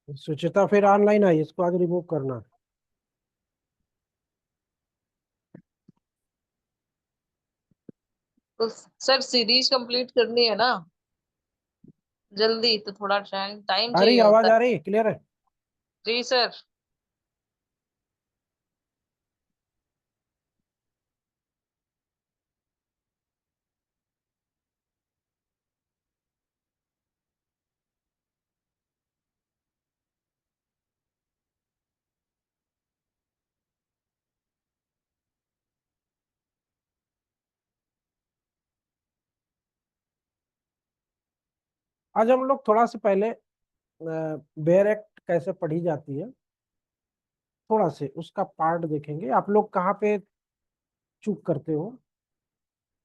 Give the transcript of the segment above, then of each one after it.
सुचिता फिर ऑनलाइन आई, इसको आज रिमूव करना। तो सर सीरीज कंप्लीट करनी है ना, जल्दी, तो थोड़ा टाइम टाइम आ रही चाहिए आवाज, होता आ है। रही क्लियर है? जी सर। आज हम लोग थोड़ा सा पहले बेयर एक्ट कैसे पढ़ी जाती है, थोड़ा से उसका पार्ट देखेंगे। आप लोग कहाँ पे चूक करते हो,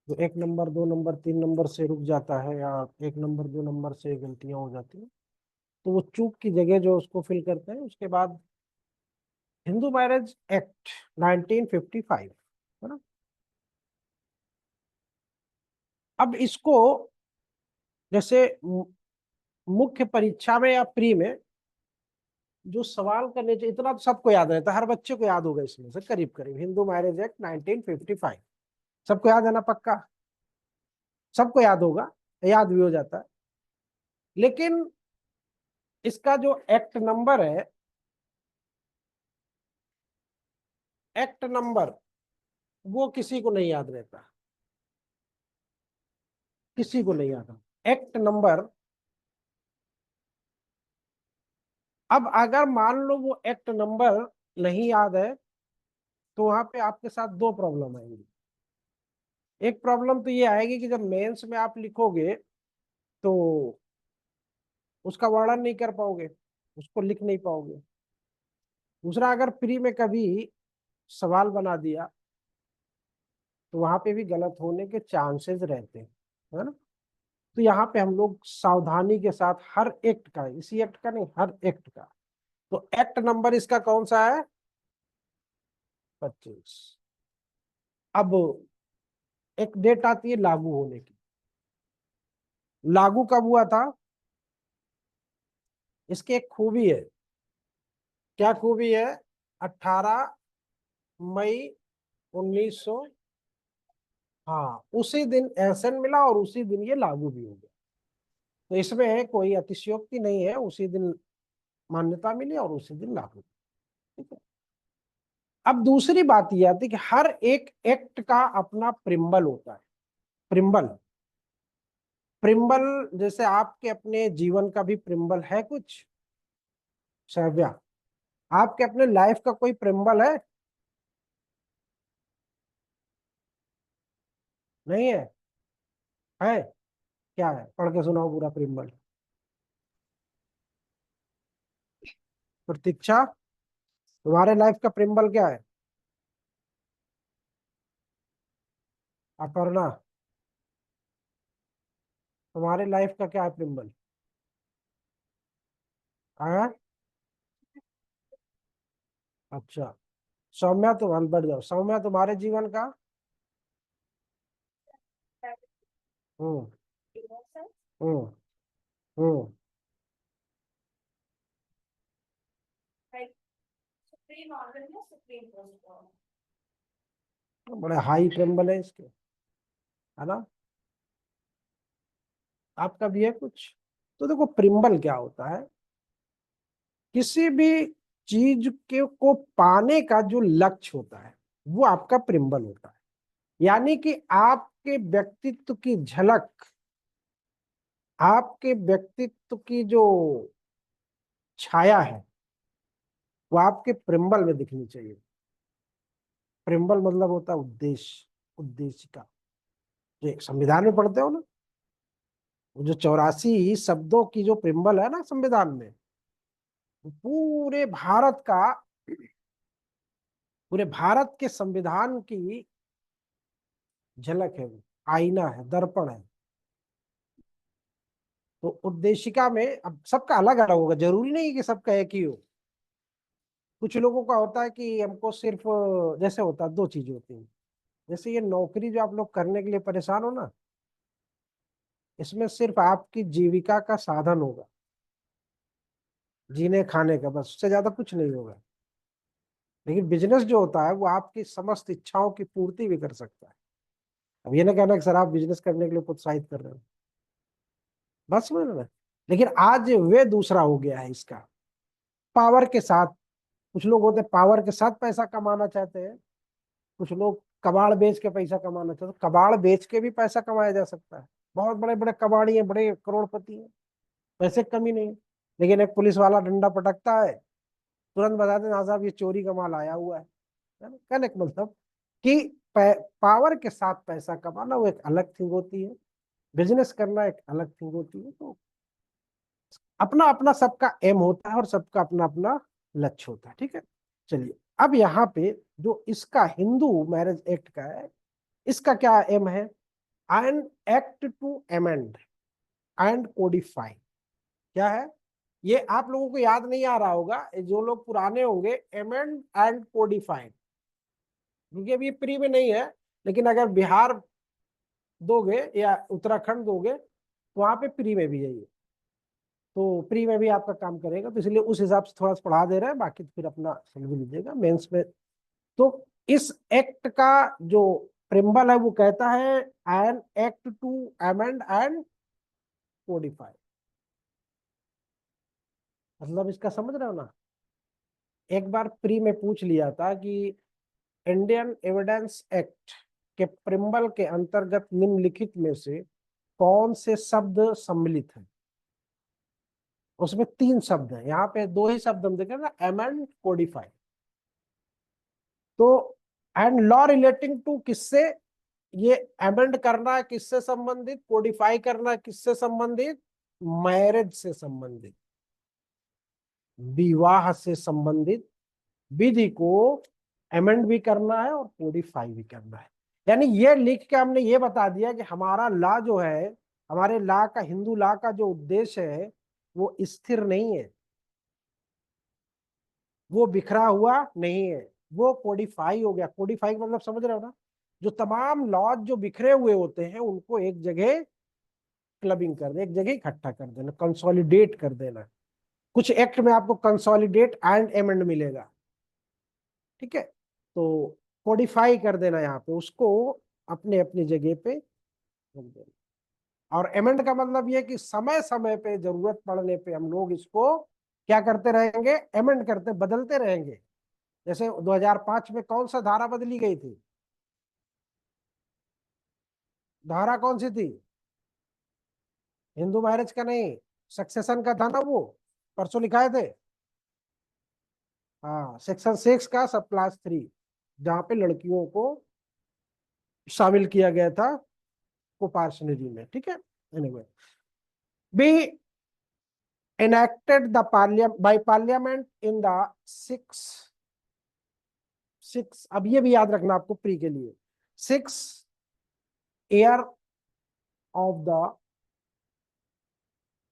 जो 1 नंबर 2 नंबर 3 नंबर से रुक जाता है, या 1 नंबर 2 नंबर से गलतियां हो जाती हैं, तो वो चूक की जगह जो उसको फिल करते हैं। उसके बाद हिंदू मैरिज एक्ट 1955, है ना। अब इसको जैसे मुख्य परीक्षा में या प्री में जो सवाल करने चाहिए, इतना तो सबको याद रहता है, हर बच्चे को याद होगा इसमें से करीब करीब। हिंदू मैरिज एक्ट 1955 सबको याद है ना, पक्का सबको याद होगा, याद भी हो जाता है। लेकिन इसका जो एक्ट नंबर है, एक्ट नंबर वो किसी को नहीं याद रहता, किसी को नहीं याद एक्ट नंबर। अब अगर मान लो वो एक्ट नंबर नहीं याद है, तो वहां पे आपके साथ दो प्रॉब्लम आएंगी। एक प्रॉब्लम तो ये आएगी कि जब मेंस में आप लिखोगे तो उसका वर्णन नहीं कर पाओगे, उसको लिख नहीं पाओगे। दूसरा, अगर प्री में कभी सवाल बना दिया तो वहां पे भी गलत होने के चांसेस रहते हैं, है ना। तो यहाँ पे हम लोग सावधानी के साथ हर एक्ट का, इसी एक्ट का नहीं, हर एक्ट का। तो एक्ट नंबर इसका कौन सा है? 25। अब एक डेट आती है लागू होने की। लागू कब हुआ था? इसकी एक खूबी है। क्या खूबी है? 18 मई 1900, हाँ उसी दिन एहसन मिला और उसी दिन ये लागू भी हो गया। तो इसमें कोई अतिशयोक्ति नहीं है, उसी दिन मान्यता मिली और उसी दिन लागू। ठीक है। अब दूसरी बात यह आती है कि हर एक एक्ट का अपना प्रिम्बल होता है। प्रिम्बल, प्रिम्बल जैसे आपके अपने जीवन का भी प्रिम्बल है कुछ, श्रव्या? आपके अपने लाइफ का कोई प्रिम्बल है? नहीं है? है? क्या है? पढ़ के सुनाओ पूरा प्रिम्बल। प्रतीक्षा, तुम्हारे लाइफ का प्रिम्बल क्या है? अपर्णा, तुम्हारे लाइफ का क्या है प्रिम्बल? हाँ, अच्छा। सौम्या, तुम बढ़ जाओ, सौम्या तुम्हारे जीवन का? हम्म। हम्म। हम्म। बड़े हाई प्रिम्बल है इसके, है ना। आपका भी है कुछ? तो देखो, प्रिम्बल क्या होता है? किसी भी चीज के को पाने का जो लक्ष्य होता है, वो आपका प्रिम्बल होता है। यानी कि आपके व्यक्तित्व की झलक, आपके व्यक्तित्व की जो छाया है, वो आपके प्रिम्बल में दिखनी चाहिए। प्रिम्बल मतलब होता है उद्देश्य, उद्देशिका। जो एक संविधान में पढ़ते हो ना, वो जो 84 शब्दों की जो प्रिम्बल है ना संविधान में, वो पूरे भारत के संविधान की झलक है, वो आईना है, दर्पण है। तो उद्देशिका में अब सबका अलग अलग होगा, जरूरी नहीं कि सबका एक ही हो। कुछ लोगों का होता है कि हमको सिर्फ, जैसे होता है, दो चीजें होती हैं। जैसे ये नौकरी जो आप लोग करने के लिए परेशान हो ना, इसमें सिर्फ आपकी जीविका का साधन होगा। जीने खाने का, बस उससे ज्यादा कुछ नहीं होगा। लेकिन बिजनेस जो होता है वो आपकी समस्त इच्छाओं की पूर्ति भी कर सकता है। अब ये ना कहना कि सर आप बिजनेस करने के लिए प्रोत्साहित कर रहे हो, बस समझ रहे हैं? लेकिन आज वे दूसरा हो गया है इसका, पावर के साथ। कुछ लोग होते हैं पावर के साथ पैसा कमाना चाहते हैं, कुछ लोग कबाड़ बेच के पैसा कमाना चाहते हैं। कबाड़ बेच के भी पैसा कमाया जा सकता है, बहुत बड़े बड़े कबाड़ी हैं, बड़े करोड़पति हैं, पैसे की कमी नहीं है। लेकिन एक पुलिस वाला डंडा पटकता है, तुरंत बता दें हाँ साहब ये चोरी का माल आया हुआ है ना? कहने का मतलब कि पावर के साथ पैसा कमाना वो एक अलग थिंग होती है, बिजनेस करना एक अलग थिंग होती है। तो अपना अपना सबका एम होता है और सबका अपना अपना लक्ष्य होता है, ठीक है। चलिए, अब यहाँ पे जो इसका हिंदू मैरिज एक्ट का है, इसका क्या एम है? An act to amend and codify. क्या है ये? आप लोगों को याद नहीं आ रहा होगा, जो लोग पुराने होंगे, अमेंड एंड कोडिफाई, क्योंकि अभी प्री में नहीं है। लेकिन अगर बिहार दोगे या उत्तराखंड दोगे तो वहां पे प्री में भी है ये, तो प्री में भी आपका काम करेगा, तो इसलिए उस हिसाब से थोड़ा सा पढ़ा दे रहे हैं, बाकी तो फिर अपना समझ लीजिएगा मेंस में। तो इस एक्ट का जो प्रिम्बल है वो कहता है an act to amend and codify. मतलब इसका समझ रहे हो ना? एक बार प्री में पूछ लिया था कि इंडियन एविडेंस एक्ट के प्रिम्बल के अंतर्गत निम्नलिखित में से कौन से शब्द सम्मिलित हैं? उसमें 3 शब्द हैं, यहाँ पे 2 ही शब्द हम देखें ना, अमेंड कोडिफाई। तो एंड लॉ रिलेटिंग टू किससे? ये अमेंड करना है किससे संबंधित, कोडिफाई करना है किससे संबंधित? मैरिज से संबंधित, विवाह से संबंधित विधि को अमेंड भी करना है और कोडिफाई भी करना है। यानी ये लिख के हमने ये बता दिया कि हमारा लॉ जो है, हमारे लॉ का, हिंदू लॉ का जो उद्देश्य है वो स्थिर नहीं है, वो बिखरा हुआ नहीं है, वो कोडिफाई हो गया। कोडिफाई का मतलब समझ रहे हो ना? जो तमाम लॉज जो बिखरे हुए होते हैं उनको एक जगह क्लबिंग कर दे, एक जगह इकट्ठा कर देना, कंसोलिडेट कर देना। कुछ एक्ट में आपको कंसोलिडेट एंड एमेंड मिलेगा, ठीक है। तो कोडिफाई कर देना, यहाँ पे उसको अपने अपनी जगह पे रख देना। और एमेंड का मतलब ये कि समय समय पे जरूरत पड़ने पे हम लोग इसको क्या करते रहेंगे? एमेंड करते बदलते रहेंगे। जैसे 2005 में कौन सा धारा बदली गई थी? धारा कौन सी थी? हिंदू मैरिज का नहीं, सक्सेशन का था ना वो, परसों लिखाए थे। हाँ, सेक्शन 6 का सब क्लास 3, जहाँ पे लड़कियों को शामिल किया गया था कुपार्शनिटी में, ठीक है। Anyway, be enacted the parliament by parliament in the six, अब ये भी याद रखना आपको प्री के लिए, 6 year of the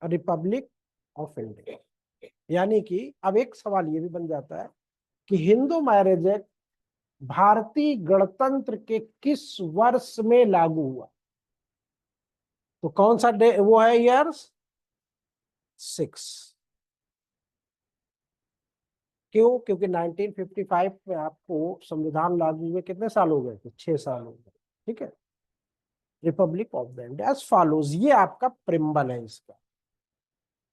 Republic of India. यानी कि अब एक सवाल ये भी बन जाता है कि हिंदू मैरिज एक्ट भारतीय गणतंत्र के किस वर्ष में लागू हुआ? तो कौन सा डे वो है? ईयर्स 6। क्यों? क्योंकि 1955 में आपको संविधान लागू हुए कितने साल हो गए थे? 6 साल हो गए, ठीक है। Republic of the India as follows, ये आपका प्रिम्बल है इसका।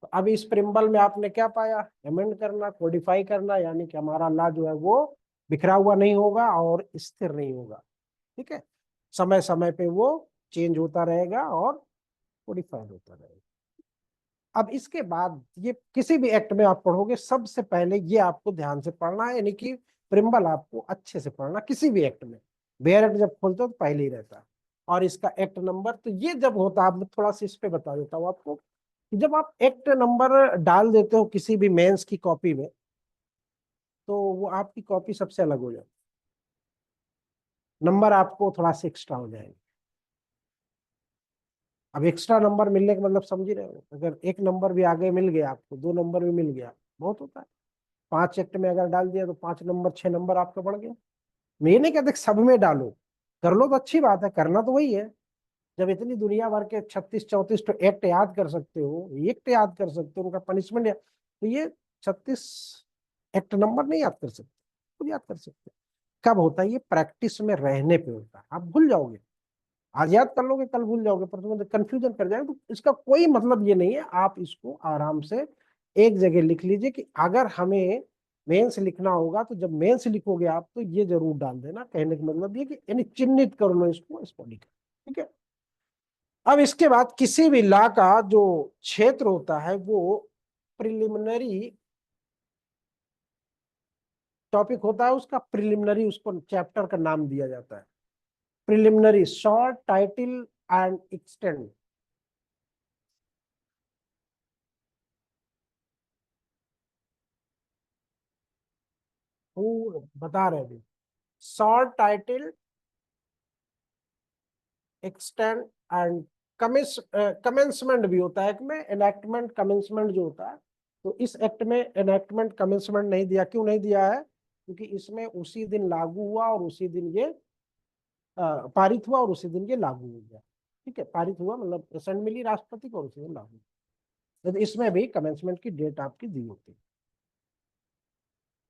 तो अब इस प्रिम्बल में आपने क्या पाया? अमेंड करना, कोडिफाई करना, यानी कि हमारा लॉ जो है वो बिखरा हुआ नहीं होगा और स्थिर नहीं होगा, ठीक है। समय समय पे वो चेंज होता रहेगा और कोडिफाइड होता रहेगा। अब इसके बाद ये किसी भी एक्ट में आप पढ़ोगे, सबसे पहले ये आपको ध्यान से पढ़ना है, यानी कि प्रिम्बल आपको अच्छे से पढ़ना किसी भी एक्ट में। बेयर एक्ट जब खोलते हो तो पहले ही रहता है, और इसका एक्ट नंबर, तो ये जब होता है, मैं थोड़ा सा इस पे बता देता हूँ आपको कि जब आप एक्ट नंबर डाल देते हो किसी भी मेंस की कॉपी में, तो वो आपकी कॉपी सबसे अलग हो जाती है, नंबर आपको थोड़ा सा एक्स्ट्रा हो जाएगा। अब एक्स्ट्रा नंबर मिलने का मतलब समझ ही रहे हो, अगर एक नंबर भी आगे मिल गया आपको, 2 नंबर भी मिल गया, बहुत होता है। 5 एक्ट में अगर डाल दिया तो 5 नंबर 6 नंबर आपका बढ़ गया। मैं ये नहीं कहते कि सब में डालो, कर लो तो अच्छी बात है, करना तो वही है। जब इतनी दुनिया भर के 36 34 तो एक्ट याद कर सकते हो, एक्ट याद कर सकते हो, उनका पनिशमेंट तो ये 36 एक्ट नंबर नहीं याद कर सकते, खुद याद कर सकते। कब होता है ये? प्रैक्टिस में रहने पे होता है। आप भूल जाओगे, आज याद कर लोगे कल भूल जाओगे, पर तुम्हें कंफ्यूजन कर जाएगा। तो इसका कोई मतलब ये नहीं है। आप इसको आराम से एक जगह लिख लीजिए कि अगर हमें मेंस लिखना होगा तो जब मेंस लिखोगे आप तो ये जरूर डाल देना। कहने का मतलब ये कि यानी चिन्हित कर लो इसको इस बॉडी का, ठीक है। अब इसके बाद किसी भी लॉ का जो क्षेत्र होता है वो प्रिलिमिनरी टॉपिक होता है, उसका प्रिलिमिनरी उसको चैप्टर का नाम दिया जाता है। Preliminary short title and extend. बता रहे थे, short title extend and commencement भी होता है एक में, एनैक्टमेंट कमेंसमेंट जो होता है। तो इस एक्ट में एनैक्टमेंट कमेंसमेंट नहीं दिया। क्यों नहीं दिया है? क्योंकि इसमें उसी दिन लागू हुआ और उसी दिन ये पारित हुआ और उसी दिन ये लागू हो गया, ठीक है। पारित हुआ मतलब प्रेजेंट मिली राष्ट्रपति को और उसी दिन लागू हुआ। तो इसमें भी कमेंसमेंट की डेट आपकी दी होती है।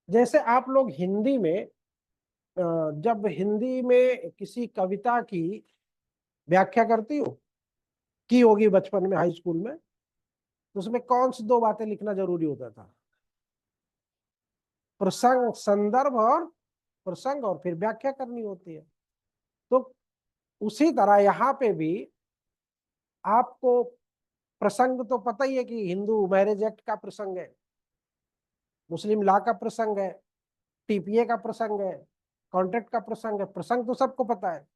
जैसे आप लोग हिंदी में जब हिंदी में किसी कविता की व्याख्या करती हो, की होगी बचपन में हाई स्कूल में, तो उसमें कौन सी दो बातें लिखना जरूरी होता था? प्रसंग, संदर्भ और प्रसंग, और फिर व्याख्या करनी होती है। तो उसी तरह यहाँ पे भी आपको प्रसंग तो पता ही है कि हिंदू मैरिज एक्ट का प्रसंग है, मुस्लिम लॉ का प्रसंग है, टीपीए का प्रसंग है, कॉन्ट्रैक्ट का प्रसंग है। प्रसंग तो सबको पता है।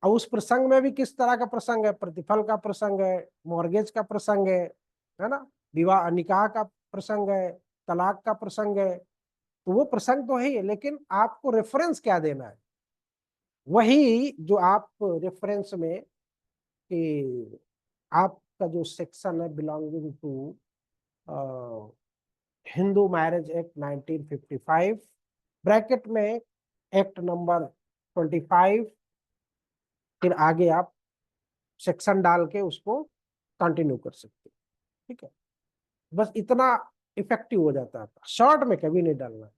और उस प्रसंग में भी किस तरह का प्रसंग है? प्रतिफल का प्रसंग है, मॉर्गेज का प्रसंग है ना, विवाह निकाह का प्रसंग है, तलाक का प्रसंग है। तो वो प्रसंग तो है ही है, लेकिन आपको रेफरेंस क्या देना है? वही जो आप रेफरेंस में कि आपका जो सेक्शन है belonging to Hindu marriage act 1955, bracket में एक्ट नंबर 25, फिर आगे आप सेक्शन डाल के उसको कंटिन्यू कर सकते हैं, ठीक है। बस इतना इफेक्टिव हो जाता है। शॉर्ट में कभी नहीं डालना है।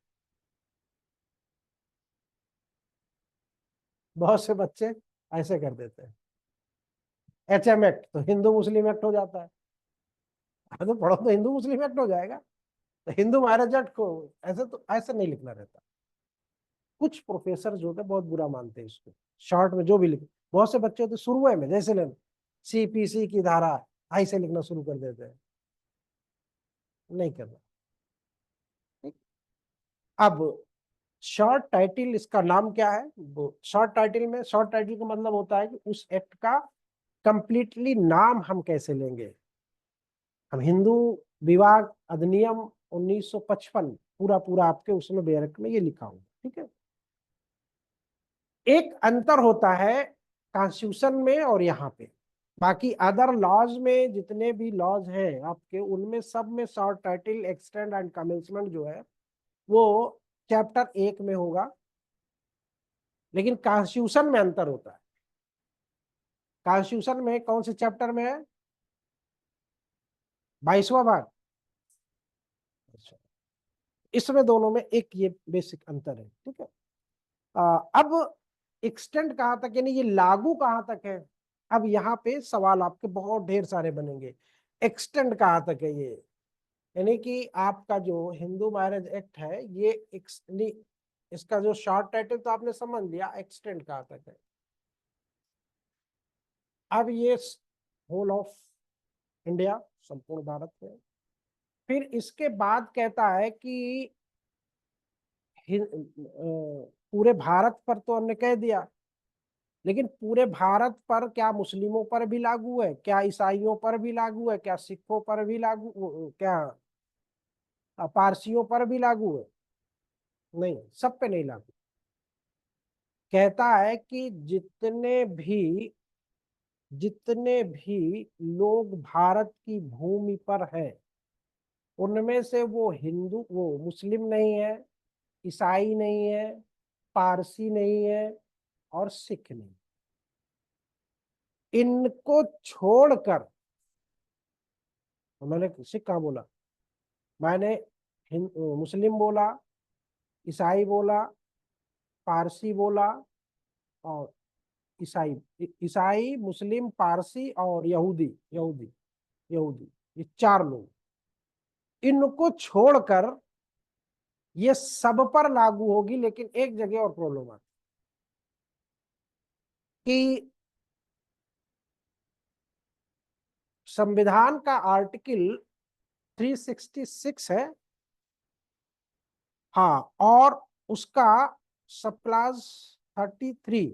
बहुत से बच्चे ऐसे कर देते हैं, HM एक्ट तो हिंदू मुस्लिम एक्ट हो जाता है। अरे तो पढ़ो तो हिंदू मुस्लिम एक्ट हो जाएगा। तो हिंदू मैरिज एक्ट को ऐसे तो ऐसे नहीं लिखना रहता। कुछ प्रोफेसर जो होते हैं बहुत बुरा मानते हैं इसको, शॉर्ट में जो भी लिखे। बहुत से बच्चे होते शुरू में जैसे लेना CPC की धारा ऐसे लिखना शुरू कर देते हैं, नहीं करना, ठीक। अब शॉर्ट टाइटल, इसका नाम क्या है? वो शॉर्ट टाइटल में, शॉर्ट टाइटल का मतलब होता है कि उस एक्ट का कंप्लीटली नाम हम कैसे लेंगे। हम हिंदू विवाह अधिनियम 1955 पूरा पूरा आपके उसमें बैरक में ये लिखा हुआ, ठीक है। एक अंतर होता है कॉन्स्टिट्यूशन में और यहाँ पे। बाकी अदर लॉज में जितने भी लॉज हैं आपके, उनमें सब में short title extend and commencement जो है वो चैप्टर 1 में होगा। लेकिन कॉन्स्टिट्यूशन में अंतर होता है। कॉन्स्टिट्यूशन में कौन से चैप्टर में है? 22वां भाग। अच्छा, इसमें दोनों में एक ये बेसिक अंतर है, ठीक है। अब एक्सटेंड कहाँ तक, यानी ये लागू कहाँ तक है? अब यहाँ पे सवाल आपके बहुत ढेर सारे बनेंगे। एक्सटेंड कहाँ तक है ये? यानी कि आपका जो हिंदू मैरिज एक्ट है ये इसका जो शॉर्ट टाइटल तो आपने समझ लिया, एक्सटेंड कहाँ तक है। अब ये होल ऑफ इंडिया, संपूर्ण भारत में। फिर इसके बाद कहता है कि पूरे भारत पर तो हमने कह दिया, लेकिन पूरे भारत पर क्या मुस्लिमों पर भी लागू है, क्या ईसाइयों पर भी लागू है, क्या सिखों पर भी लागू, क्या पारसियों पर भी लागू है? नहीं, सब पे नहीं लागू। कहता है कि जितने भी लोग भारत की भूमि पर हैं, उनमें से वो हिंदू, वो मुस्लिम नहीं है, ईसाई नहीं है, पारसी नहीं है और सिख नहीं, इनको छोड़कर, उन्होंने सिख कहाँ बोला, मैंने मुस्लिम बोला, ईसाई बोला, पारसी बोला, और ईसाई, ईसाई, मुस्लिम, पारसी और यहूदी, यहूदी, ये 4 लोग, इनको छोड़कर ये सब पर लागू होगी। लेकिन एक जगह और प्रॉब्लम आती कि संविधान का आर्टिकल 366 है, हाँ, और उसका सब क्लास 25,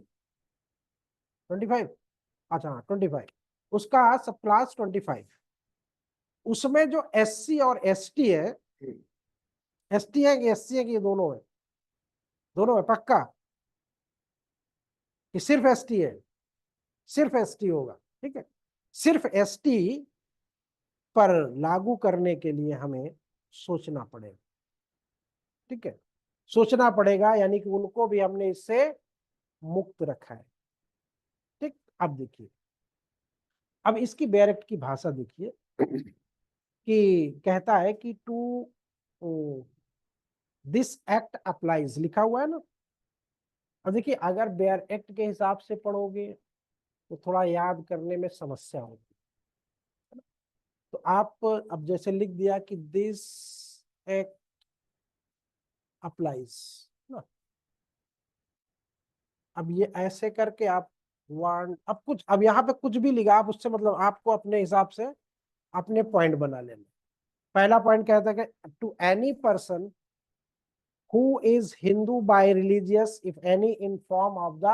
अच्छा हाँ 25, उसका सब क्लास 25, उसमें जो एससी और एसटी है, एसटी है कि एससी है कि ये दोनों है, दोनों है पक्का कि सिर्फ एसटी है? सिर्फ एसटी होगा, ठीक है। सिर्फ एसटी पर लागू करने के लिए हमें सोचना पड़ेगा, ठीक है, सोचना पड़ेगा, यानी कि उनको भी हमने इससे मुक्त रखा है, ठीक। अब देखिए, अब इसकी बैरेक्ट की भाषा देखिए कि कहता है कि टू दिस एक्ट अप्लाइज, लिखा हुआ है ना। अब देखिए, अगर बेयर एक्ट के हिसाब से पढ़ोगे तो थोड़ा याद करने में समस्या होगी। तो आप अब जैसे लिख दिया कि दिस एक्ट अप्लाइज ना, अब ये ऐसे करके आप वन, अब कुछ, अब यहाँ पे कुछ भी लिखा, आप उससे मतलब आपको अपने हिसाब से अपने पॉइंट बना लेना। पहला पॉइंट कहता है कि to any person who is Hindu by religious, if any, in form of the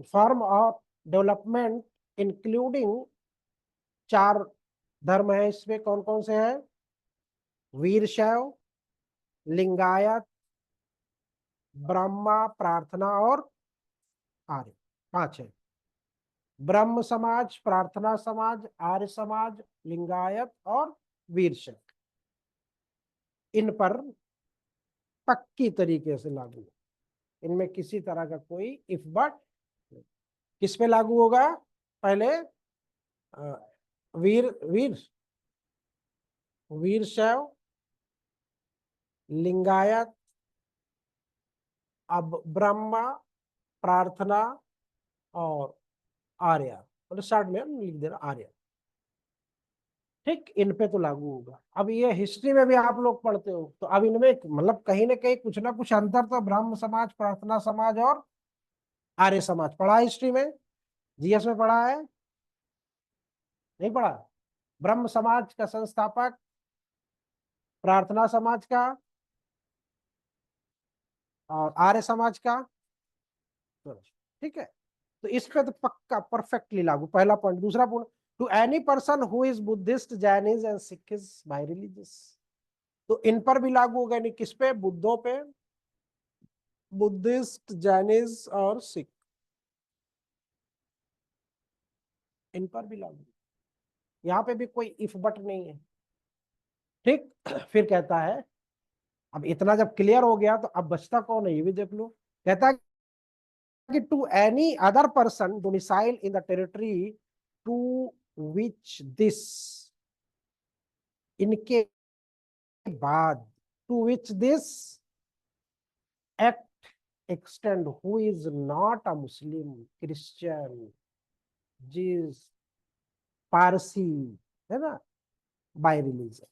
form of development, including 4 धर्म है इसमें, कौन कौन से हैं? वीरशैव, लिंगायत, ब्रह्मा, प्रार्थना और आर्य, 5 है। ब्रह्म समाज, प्रार्थना समाज, आर्य समाज, लिंगायत और वीरशैव, इन पर पक्की तरीके से लागू है। इनमें किसी तरह का कोई इफ बट। किस पे लागू होगा? पहले वीर वीर वीरशैव, लिंगायत, अब ब्रह्मा, प्रार्थना और आर्य, मतलब शॉर्ट में हम लिख देना आर्य, ठीक। इन पे तो लागू होगा। अब ये हिस्ट्री में भी आप लोग पढ़ते हो, तो अब इनमें मतलब कहीं ना कहीं कुछ ना कुछ अंतर तो ब्रह्म समाज, प्रार्थना समाज और आर्य समाज पढ़ा है हिस्ट्री में, जीएस में पढ़ा है, नहीं पढ़ा? ब्रह्म समाज का संस्थापक, प्रार्थना समाज का और आर्य समाज का, ठीक है। तो इस पे तो पक्का परफेक्टली लागू, पहला पॉइंट। दूसरा point, to any person who is Buddhist, Jains and Sikhs by religious, तो इन पर भी लागू होगा। नहीं, किस पे? बुद्धों पे, बुद्धिस्ट, जैनिज और सिख, इन पर भी लागू। यहाँ पे भी कोई इफ बट नहीं है, ठीक। फिर कहता है, अब इतना जब क्लियर हो गया तो अब बचता कौन है, ये भी देख लो। कहता है कि to any other person domicile in the territory to which this, इनके बाद, to which this act extend, who is not a Muslim, Christian, Jews, Parsi, है ना, बाय रिलीजन,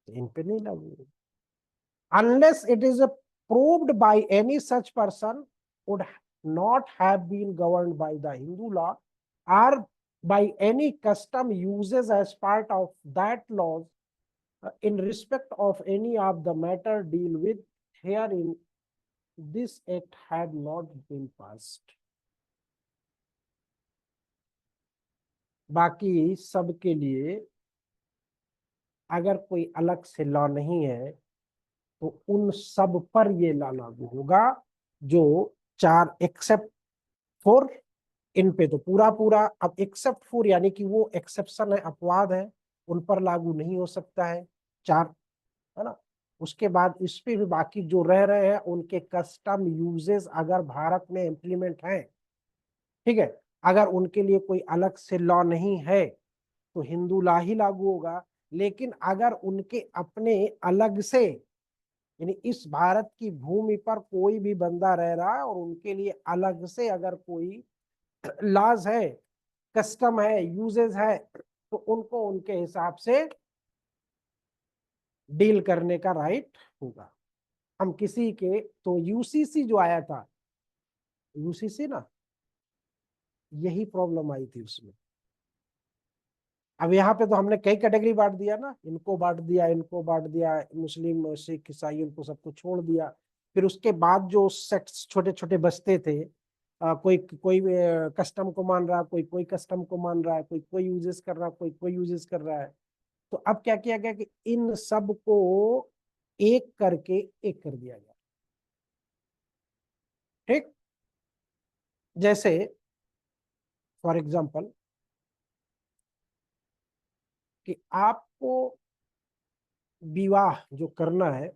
इन पे नहीं लागू। unless it is proved by any such person would not have been governed by the Hindu law or by any custom uses as part of that laws in respect of any of the matter deal with herein, this act had not been passed। बाकी सबके लिए अगर कोई अलग से law नहीं है तो उन सब पर ये लॉ लागू होगा, जो 4 एक्सेप्ट फॉर, इन पे तो पूरा पूरा। अब एक्सेप्ट फॉर यानी कि वो एक्सेप्शन है, अपवाद है, उन पर लागू नहीं हो सकता है, 4, है ना। उसके बाद इस पे भी बाकी जो रह रहे हैं उनके कस्टम यूजेस अगर भारत में इम्प्लीमेंट है, ठीक है, अगर उनके लिए कोई अलग से लॉ नहीं है तो हिंदू लॉ ही लागू होगा। लेकिन अगर उनके अपने अलग से, यानी इस भारत की भूमि पर कोई भी बंदा रह रहा है और उनके लिए अलग से अगर कोई लॉज है, कस्टम है, यूजेस है, तो उनको उनके हिसाब से डील करने का राइट होगा। हम किसी के, तो यूसीसी जो आया था, यूसीसी ना, यही प्रॉब्लम आई थी उसमें। अब यहाँ पे तो हमने कई कैटेगरी बांट दिया ना, इनको बांट दिया, इनको बांट दिया, मुस्लिम, सिख, ईसाई, उनको सबको छोड़ दिया। फिर उसके बाद जो सेक्ट्स छोटे छोटे बचते थे, कोई कोई कस्टम को मान रहा, कोई कोई कस्टम को मान रहा है, कोई कोई यूजेस कर रहा, कोई कोई यूजेस कर रहा है। तो अब क्या किया गया कि इन सब को एक करके एक कर दिया गया। ठीक, जैसे फॉर एग्जांपल कि आपको विवाह जो करना है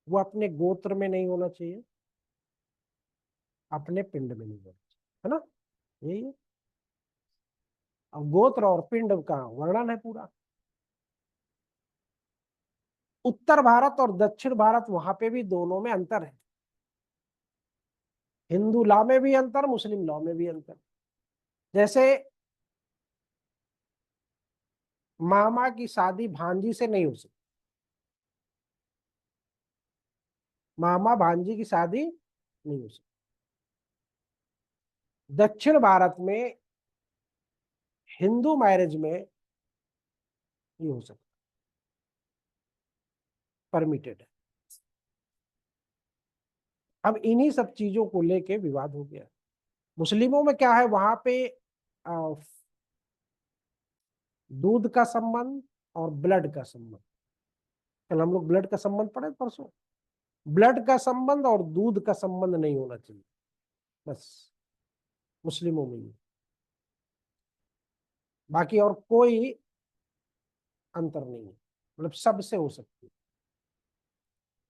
वो अपने गोत्र में नहीं होना चाहिए, अपने पिंड में नहीं होना चाहिए, है ना, यही है। अब गोत्र और पिंड का वर्णन है पूरा। उत्तर भारत और दक्षिण भारत, वहां पे भी दोनों में अंतर है। हिंदू लॉ में भी अंतर, मुस्लिम लॉ में भी अंतर। जैसे मामा की शादी भांजी से नहीं हो सकती, मामा भांजी की शादी नहीं हो सकती। दक्षिण भारत में हिंदू मैरिज में ये हो सकता, परमिटेड है। अब इन्हीं सब चीजों को लेके विवाद हो गया। मुस्लिमों में क्या है, वहां पे दूध का संबंध और ब्लड का संबंध, कल हम लोग ब्लड का संबंध पढ़े परसों, ब्लड का संबंध और दूध का संबंध नहीं होना चाहिए, बस मुस्लिमों में ही। बाकी और कोई अंतर नहीं है, मतलब सबसे हो सकती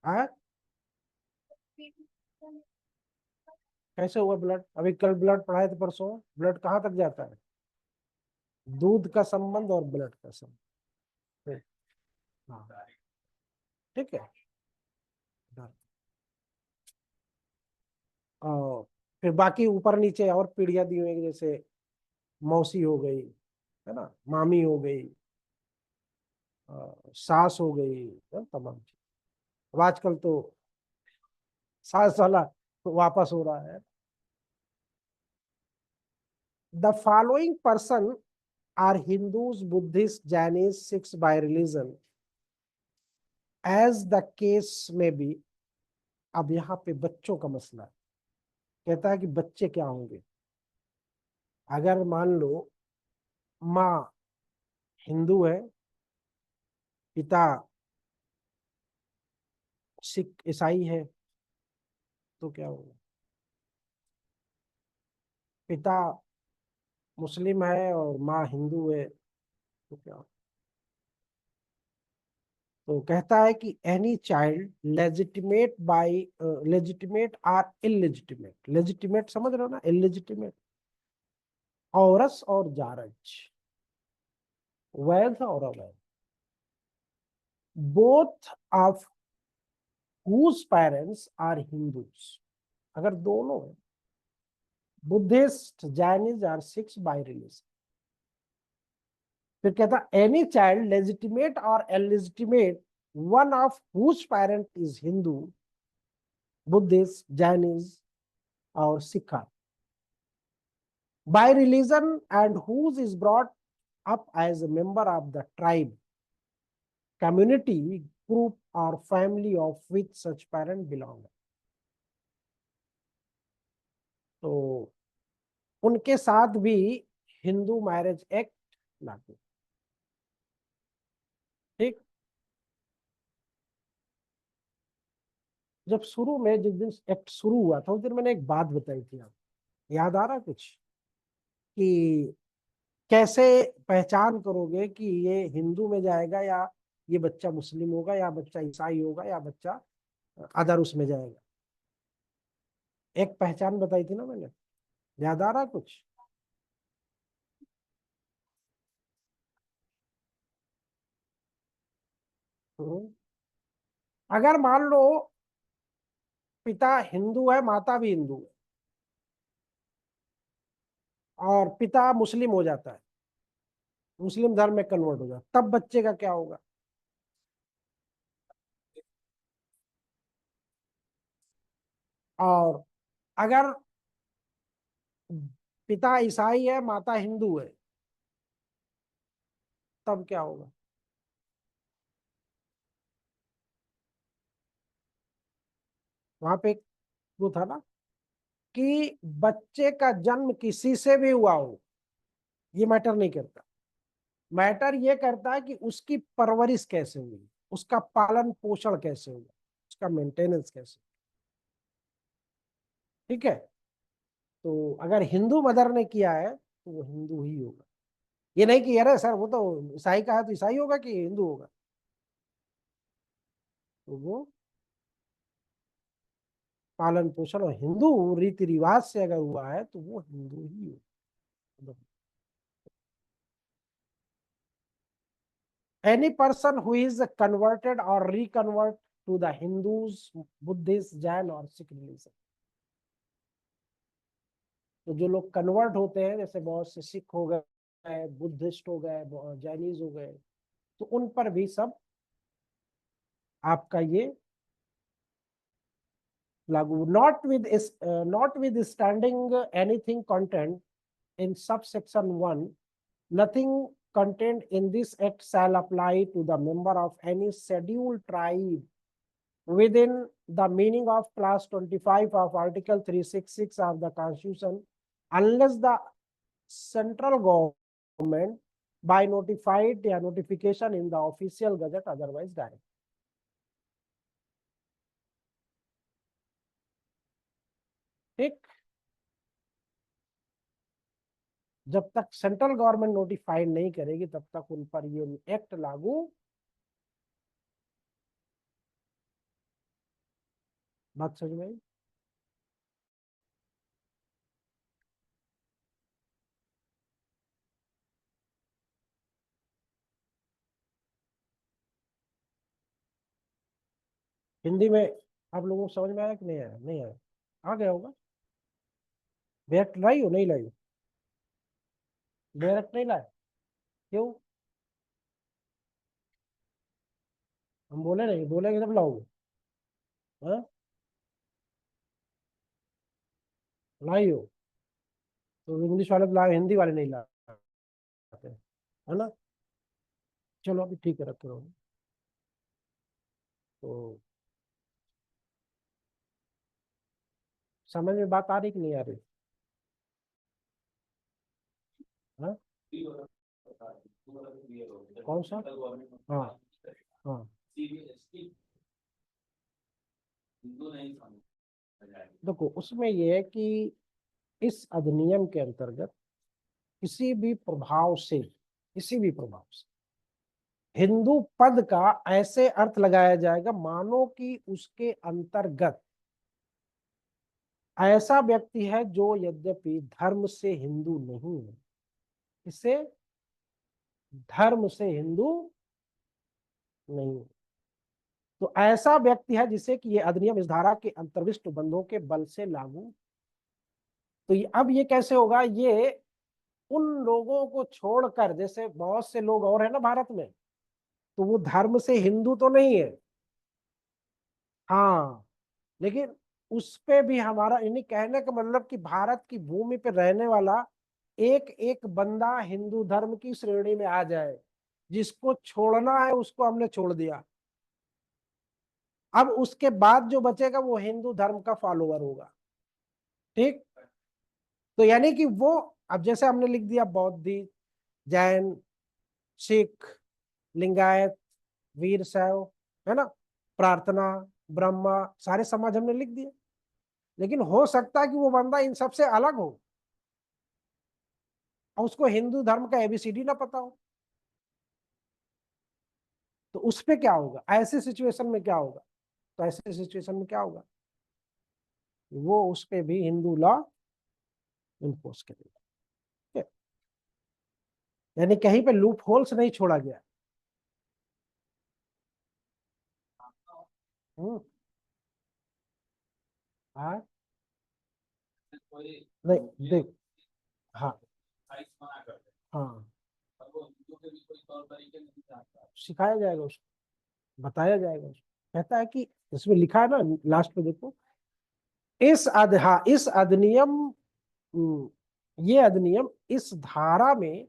है। कैसे हुआ ब्लड, अभी कल ब्लड पढ़ाए थे परसों, ब्लड कहाँ तक जाता है, दूध का संबंध और ब्लड का संबंध। हाँ, ठीक है। और फिर बाकी ऊपर नीचे और पीढ़ियां दी हुई हैं, जैसे मौसी हो गई, है ना, मामी हो गई, सास हो गई, तमाम चीज। अब आजकल तो सास वाला तो वापस हो रहा है। The following person are Hindus, Buddhist, Jains, Sikhs by religion as the case may be. अब यहाँ पे बच्चों का मसला है, कहता है कि बच्चे क्या होंगे। अगर मान लो माँ हिंदू है, पिता सिख ईसाई है, तो क्या होगा, पिता मुस्लिम है और माँ हिंदू है, तो क्या होगा। तो कहता है कि any child legitimate by, legitimate or illegitimate, legitimate समझ रहे हो ना, इलेजिटिमेट औरस और जारज, वैध और अवैध, both of whose parents are Hindus, अगर दोनों है, Buddhist, Jains are Sikhs by religion. फिर कहता एनी चाइल्ड लेजिटिमेट और illegitimate one of whose parent is Hindu, Buddhist, Jains और Sikh by religion and whose is brought up as a member of the tribe, community, group or family of which such parent belong। तो उनके साथ भी Hindu marriage act लागू। ठीक, जब शुरू में जिस दिन एक्ट शुरू हुआ था उस दिन मैंने एक बात बताई थी, आप याद आ रहा कुछ, कि कैसे पहचान करोगे कि ये हिंदू में जाएगा, या ये बच्चा मुस्लिम होगा, या बच्चा ईसाई होगा, या बच्चा अदर उसमें जाएगा। एक पहचान बताई थी ना मैंने, याद आ रहा कुछ। हम्म। अगर मान लो पिता हिंदू है, माता भी हिंदू है, और पिता मुस्लिम हो जाता है, मुस्लिम धर्म में कन्वर्ट हो जाता है, तब बच्चे का क्या होगा? और अगर पिता ईसाई है, माता हिंदू है, तब क्या होगा? वहां पे एक वो था ना कि बच्चे का जन्म किसी से भी हुआ हो, ये मैटर नहीं करता। मैटर ये करता है कि उसकी परवरिश कैसे हुई, उसका पालन पोषण कैसे हुआ, उसका मेंटेनेंस कैसे। ठीक है। तो अगर हिंदू मदर ने किया है तो वो हिंदू ही होगा। ये नहीं कि अरे सर वो तो ईसाई का है तो ईसाई होगा कि हिंदू होगा, तो वो पालन पोषण और हिंदू रीति रिवाज से अगर हुआ है तो वो हिंदू ही होगा। Any person who is converted or reconvert to the Hindus, Buddhist, Jain और Sikh religion, तो जो लोग कन्वर्ट होते हैं, जैसे बहुत से सिख हो गए, बुद्धिस्ट हो गए, जैनिज हो गए, तो उन पर भी सब आपका ये लागू। Not with standing anything content in subsection 1, nothing contained in this act shall apply to the member of any scheduled tribe within the meaning of clause 25 of article 366 of the constitution, unless the central government by notified या notification in the official gazette otherwise direct। ठीक। जब तक central government notified नहीं करेगी तब तक उन पर ये एक्ट लागू। बात समझ में आई? हिंदी में आप लोगों को समझ में आया कि नहीं आया? नहीं आया? आ गया होगा। डायरेक्ट लाई हो नहीं लाई हो? डायरेक्ट नहीं लाए? क्यों? हम बोले नहीं, बोलेंगे तब लाओगे। हाँ, लाई हो तो इंग्लिश वाले तो लाए, हिंदी वाले नहीं लाते, है ना? चलो अभी ठीक है, रखे रहो। तो समझ में बात आ रही कि नहीं आ रही? हाँ, कौन सा? हाँ हाँ। देखो उसमें ये है कि इस अधिनियम के अंतर्गत किसी भी प्रभाव से हिंदू पद का ऐसे अर्थ लगाया जाएगा मानो कि उसके अंतर्गत ऐसा व्यक्ति है जो यद्यपि धर्म से हिंदू नहीं है, इसे धर्म से हिंदू नहीं है, तो ऐसा व्यक्ति है जिसे कि ये अधिनियम इस धारा के अंतर्विष्ट बंधों के बल से लागू। तो अब ये कैसे होगा? ये उन लोगों को छोड़कर, जैसे बहुत से लोग और है ना भारत में, तो वो धर्म से हिंदू तो नहीं है, हाँ, लेकिन उस पे भी हमारा यानी कहने का मतलब कि भारत की भूमि पे रहने वाला एक एक बंदा हिंदू धर्म की श्रेणी में आ जाए, जिसको छोड़ना है उसको हमने छोड़ दिया, अब उसके बाद जो बचेगा वो हिंदू धर्म का फॉलोअर होगा। ठीक। तो यानी कि वो, अब जैसे हमने लिख दिया बौद्ध, जैन, सिख, लिंगायत, वीर शैव, है ना, प्रार्थना, ब्रह्मा, सारे समाज हमने लिख दिए, लेकिन हो सकता है कि वो बंदा इन सबसे अलग हो और उसको हिंदू धर्म का एबीसीडी ना पता हो, तो उस पे क्या होगा? ऐसे सिचुएशन में क्या होगा? तो ऐसे सिचुएशन में क्या होगा? वो उस पे भी हिंदू लॉ इम्पोज करेगा। ठीक है? यानी कहीं पे लूप होल्स नहीं छोड़ा गया। हम्म। हाँ नहीं देख। हाँ हाँ सिखाया जाएगा उसको, बताया जाएगा उसको। कहता है कि इसमें लिखा है ना लास्ट में देखो, इस अधिनियम, हम्म, ये अधिनियम इस धारा में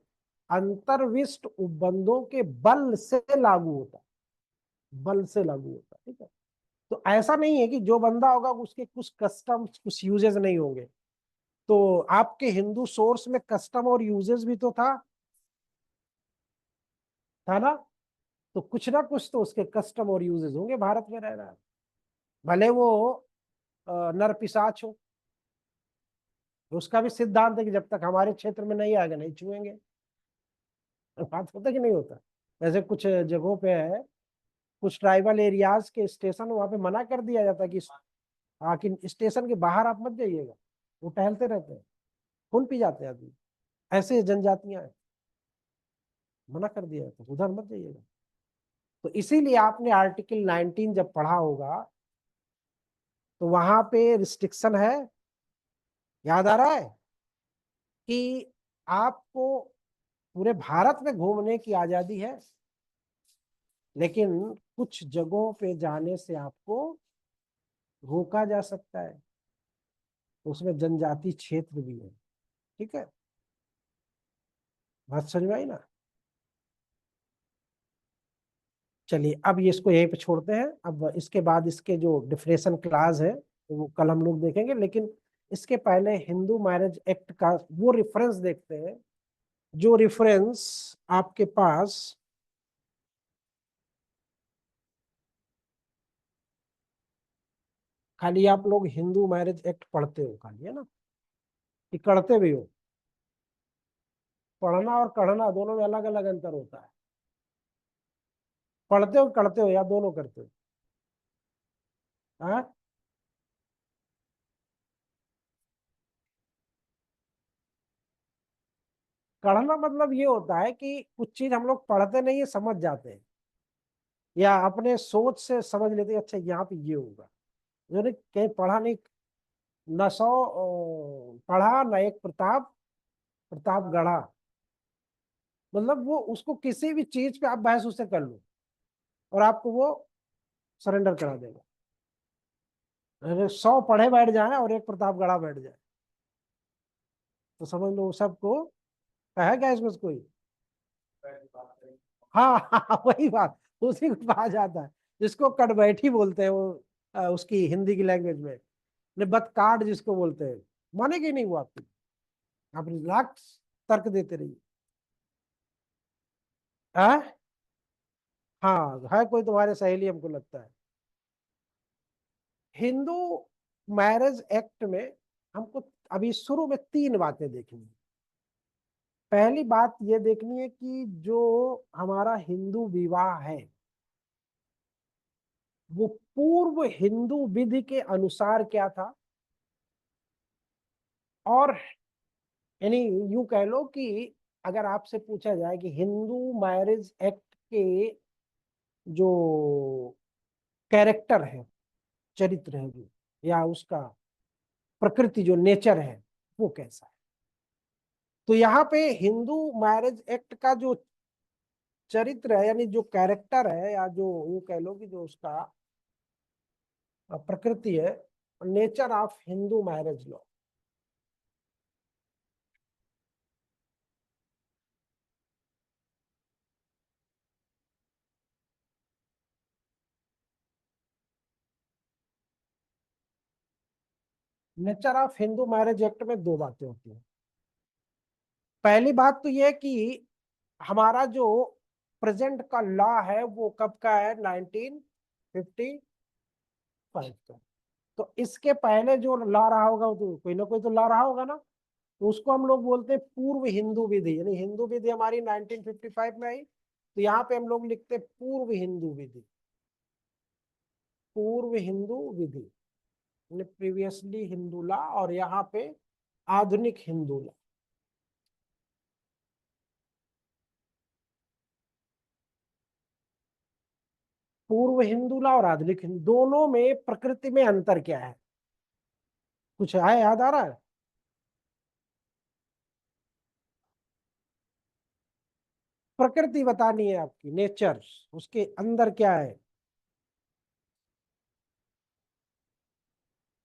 अंतर्विष्ट उपबंधों के बल से लागू होता है, बल से लागू होता है, ठीक है। तो ऐसा नहीं है कि जो बंदा होगा उसके कुछ कस्टम्स कुछ यूजेस नहीं होंगे। तो आपके हिंदू सोर्स में कस्टम और यूजेस भी तो था ना। तो कुछ ना कुछ तो उसके कस्टम और यूजेस होंगे भारत में रह रहा है, भले वो नर पिशाच हो। उसका भी सिद्धांत है कि जब तक हमारे क्षेत्र में नहीं आएगा नहीं छुएंगे। बात होता कि नहीं होता। वैसे कुछ जगहों पे है, कुछ ट्राइबल एरियाज के स्टेशन वहां पे मना कर दिया जाता है कि हाँ कि स्टेशन के बाहर आप मत जाइएगा, वो टहलते रहते हैं, खून पी जाते हैं आदमी। ऐसे जनजातियां हैं, मना कर दिया जाता है उधर मत जाइएगा। तो इसीलिए आपने आर्टिकल 19 जब पढ़ा होगा तो वहां पे रिस्ट्रिक्शन है, याद आ रहा है कि आपको पूरे भारत में घूमने की आजादी है, लेकिन कुछ जगहों पे जाने से आपको रोका जा सकता है। तो उसमें जनजाति क्षेत्र भी है, ठीक है। बात समझ में आई ना। चलिए अब ये इसको यहीं पे छोड़ते हैं। अब इसके बाद इसके जो डिफरेंशन क्लास है वो कल हम लोग देखेंगे, लेकिन इसके पहले हिंदू मैरिज एक्ट का वो रेफरेंस देखते हैं जो रेफरेंस आपके पास खाली आप लोग हिंदू मैरिज एक्ट पढ़ते हो खाली, है ना, कि करते भी हो। पढ़ना और कढ़ना दोनों में अलग अलग अंतर होता है। पढ़ते हो करते हो या दोनों करते हो? हाँ, कढ़ना मतलब ये होता है कि कुछ चीज हम लोग पढ़ते नहीं है समझ जाते हैं, या अपने सोच से समझ लेते हैं अच्छा यहाँ पे ये होगा। जो नहीं कहीं पढ़ा नहीं, न सौ पढ़ा न एक प्रताप, प्रताप गढ़ा। मतलब वो उसको किसी भी चीज पे आप बहस उससे कर लो और आपको वो सरेंडर करा देगा। अरे 100 पढ़े बैठ जाए और एक प्रताप गढ़ा बैठ जाए तो समझ लो सबको है क्या इसमें से कोई। हाँ हाँ वही बात, उसी को कहा जाता है, जिसको कटबैठी बोलते हैं वो उसकी हिंदी की लैंग्वेज में, निबत काट जिसको बोलते हैं। मानेगी नहीं वो आपकी, आप लाख तर्क देते रहिए। हाँ हाँ है कोई तुम्हारे सहेली हमको लगता है। हिंदू मैरिज एक्ट में हमको अभी शुरू में 3 बातें देखनी है। पहली बात ये देखनी है कि जो हमारा हिंदू विवाह है वो पूर्व हिंदू विधि के अनुसार क्या था। और यानी यूं कह लो कि अगर आपसे पूछा जाए कि हिंदू मैरिज एक्ट के जो कैरेक्टर है, चरित्र है जो, या उसका प्रकृति जो नेचर है वो कैसा है। तो यहाँ पे हिंदू मैरिज एक्ट का जो चरित्र है यानी जो कैरेक्टर है, या जो यूं कह लो कि जो उसका प्रकृति है, nature of Hindu marriage law. Nature of Hindu marriage act में 2 बातें होती हैं। पहली बात तो यह कि हमारा जो प्रेजेंट का लॉ है वो कब का है, 1955 का। तो इसके पहले जो लॉ रहा होगा वो तो कोई ना कोई तो लॉ रहा होगा ना। तो उसको हम लोग बोलते हैं पूर्व हिंदू विधि, यानी हिंदू विधि हमारी 1955 में आई, तो यहाँ पे हम लोग लिखते हैं पूर्व हिंदू विधि। पूर्व हिंदू विधि प्रीवियसली हिंदू लॉ, और यहाँ पे आधुनिक हिंदू लॉ। पूर्व हिंदुला और आधुनिक हिंदू दोनों में प्रकृति में अंतर क्या है? कुछ है, याद आ रहा है? प्रकृति बतानी है आपकी, नेचर, उसके अंदर क्या है,